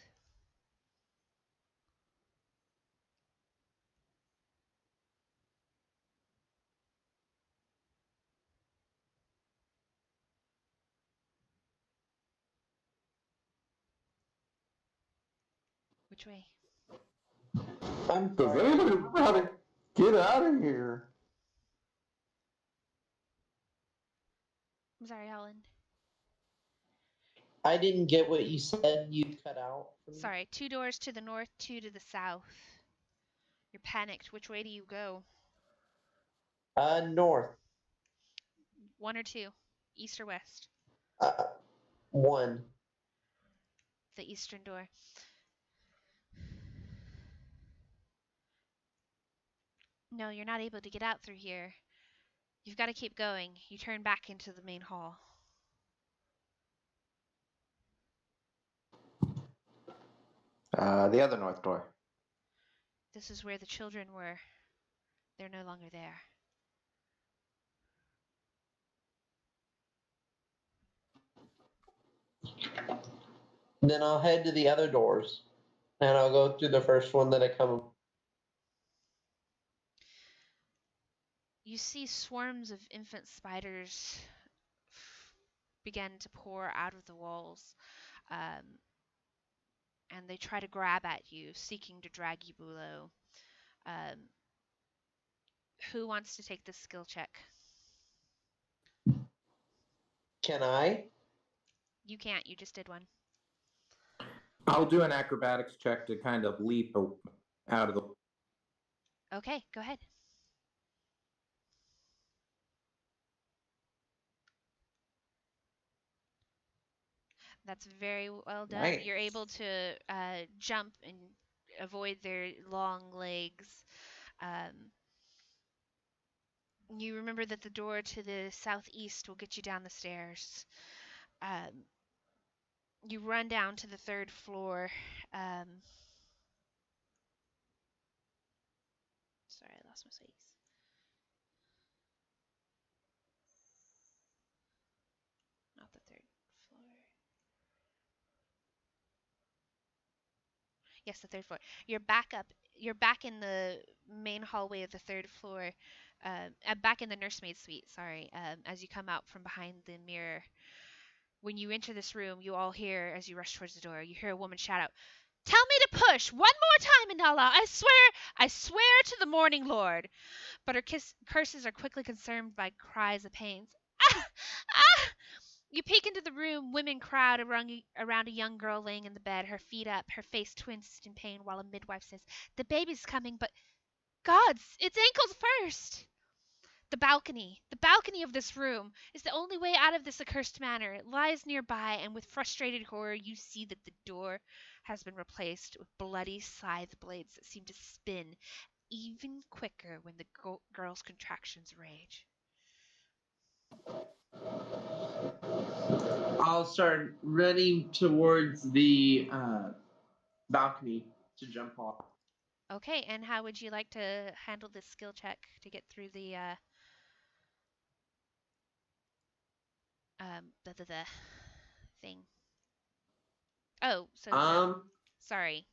Which way? I'm Does sorry. anybody remember how to get out of here? I'm sorry, Holland. I didn't get what you said. You cut out. Sorry, 2 doors to the north, 2 to the south. You're panicked. Which way do you go? North. 1 or 2? East or west? 1. The eastern door. No, you're not able to get out through here. You've got to keep going. You turn back into the main hall. The other north door. This is where the children were. They're no longer there. Then I'll head to the other doors, and I'll go through the first one that I come. You see swarms of infant spiders begin to pour out of the walls, and they try to grab at you, seeking to drag you below. Who wants to take this skill check? Can I? You can't. You just did one. I'll do an acrobatics check to kind of leap out of the. Okay, go ahead. That's very well done. Nice. You're able to jump and avoid their long legs. You remember that the door to the southeast will get you down the stairs. You run down to the 3rd floor. Sorry, I lost my space. Not the 3rd floor. Yes, the 3rd floor. You're back up. You're back in the main hallway of the 3rd floor. Back in the nursemaid suite. Sorry. As you come out from behind the mirror. When you enter this room, you all hear, as you rush towards the door, you hear a woman shout out, "Tell me to push! One more time, Inala! I swear to the Morning Lord!" But her curses are quickly consumed by cries of pain. Ah! Ah! You peek into the room. Women crowd around a young girl laying in the bed, her feet up, her face twisted in pain, while a midwife says, "The baby's coming, but gods, its ankles first!" The balcony of this room, is the only way out of this accursed manor. It lies nearby, and with frustrated horror you see that the door has been replaced with bloody scythe blades that seem to spin even quicker when the girl's contractions rage. I'll start running towards the balcony to jump off. Okay, and how would you like to handle this skill check to get through the thing? Oh, so sorry.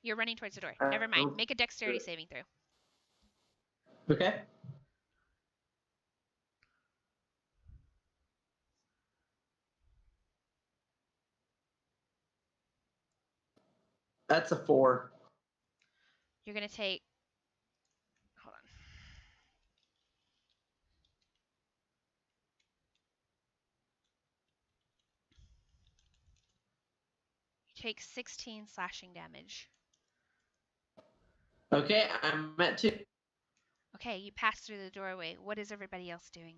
You're running towards the door. Never mind. Make a dexterity saving throw. Okay. That's a 4. You're going to take... Hold on. You take 16 slashing damage. Okay, I'm at 2. Okay, you pass through the doorway. What is everybody else doing?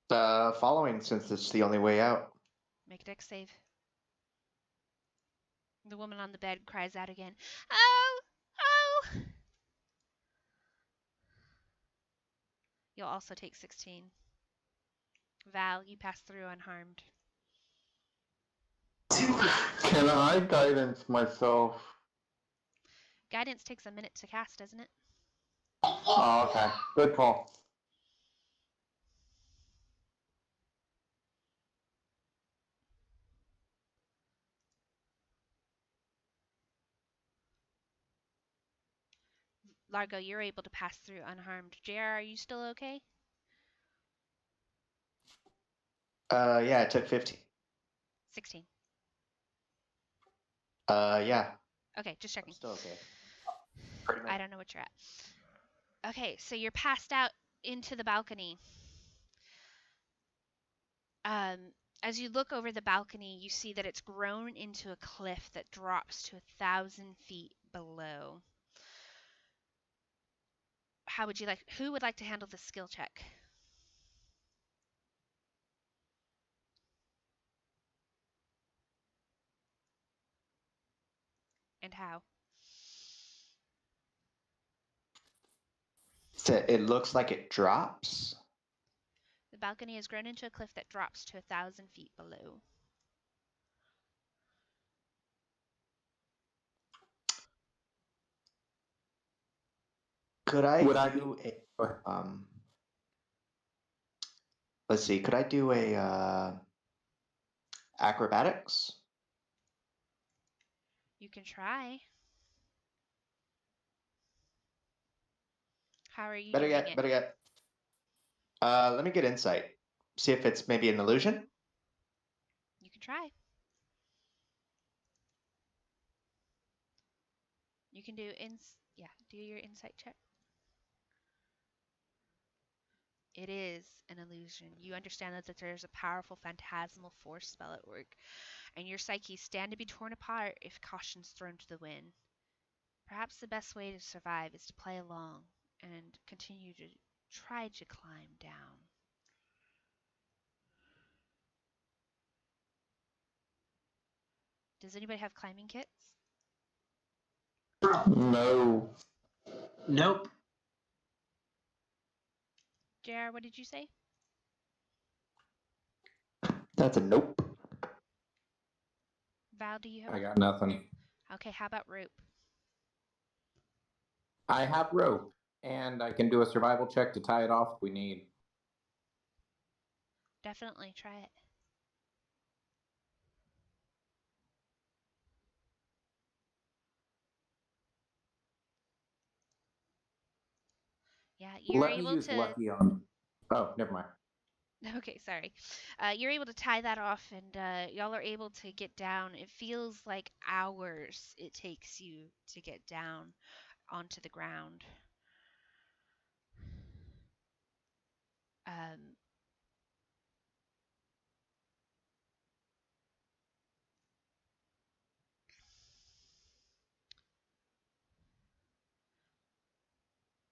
Following, since it's the only way out. Make a dex save. The woman on the bed cries out again. Oh! Oh! You'll also take 16. Val, you pass through unharmed. Can I guidance myself? Guidance takes a minute to cast, doesn't it? Oh, okay. Good call. Largo, you're able to pass through unharmed. JR, are you still okay? Yeah, it took 15. 16. Yeah. Okay, just checking. I'm still okay. Pretty much. I don't know what you're at. Okay, so you're passed out into the balcony. As you look over the balcony, you see that it's grown into a cliff that drops to 1,000 feet below. Who would like to handle the skill check? And how? So it looks like it drops. The balcony has grown into a cliff that drops to 1,000 feet below. Could I Would I do be- a let's see, could I do a acrobatics? You can try. How are you Better doing yet, it? better yet. Let me get insight. See if it's maybe an illusion. You can try. You can do do your insight check. It is an illusion. You understand that there's a powerful phantasmal force spell at work, and your psyche stand to be torn apart if caution's thrown to the wind. Perhaps the best way to survive is to play along and continue to try to climb down. Does anybody have climbing kits? No. Nope. JR, what did you say? That's a nope. Val, do you have I got nothing. Okay, how about rope? I have rope, and I can do a survival check to tie it off if we need. Definitely try it. Yeah, you're Let me able use to... lucky on... Oh, never mind. Okay, sorry. You're able to tie that off, and y'all are able to get down. It feels like hours it takes you to get down onto the ground. Um,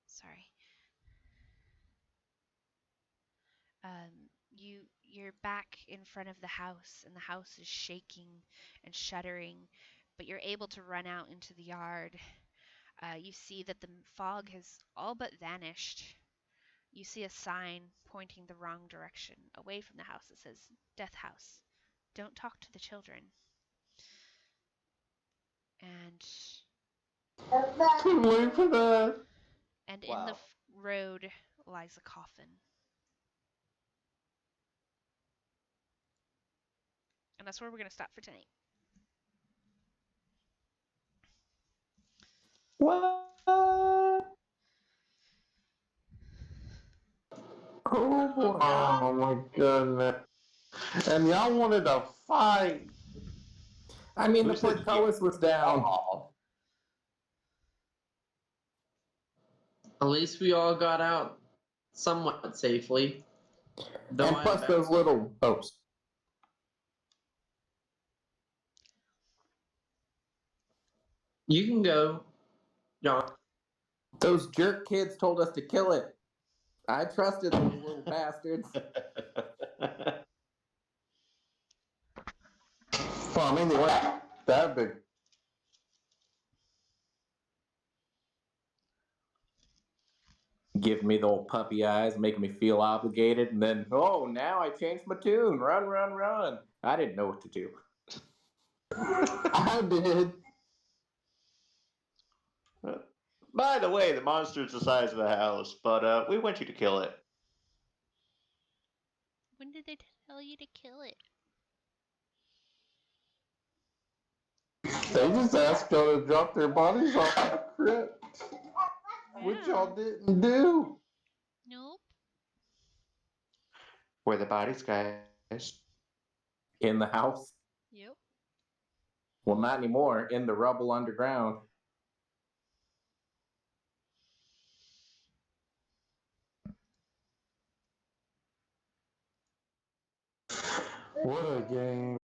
sorry. You're back in front of the house, and the house is shaking and shuddering, but you're able to run out into the yard. You see that the fog has all but vanished. You see a sign pointing the wrong direction, away from the house that says Death House. Don't talk to the children. And Too late for that. in the Wow. road lies a coffin. And that's where we're going to stop for tonight. What? Oh boy. Oh my goodness. And y'all wanted to fight. I mean, Who the said portcullis was down. Aw. At least we all got out somewhat safely. Though And I plus bet- those little boats. You can go, John. Those jerk kids told us to kill it. I trusted those little bastards. Well, I mean, they weren't that big. Give me the old puppy eyes, making me feel obligated, and then, oh, now I changed my tune. Run, run, run. I didn't know what to do. I did. By the way, the monster's the size of the house, but we want you to kill it. When did they tell you to kill it? They just asked y'all to drop their bodies off in the crypt, which y'all didn't do. Nope. Where the bodies, guys? In the house? Yep. Well, not anymore. In the rubble underground. What a game.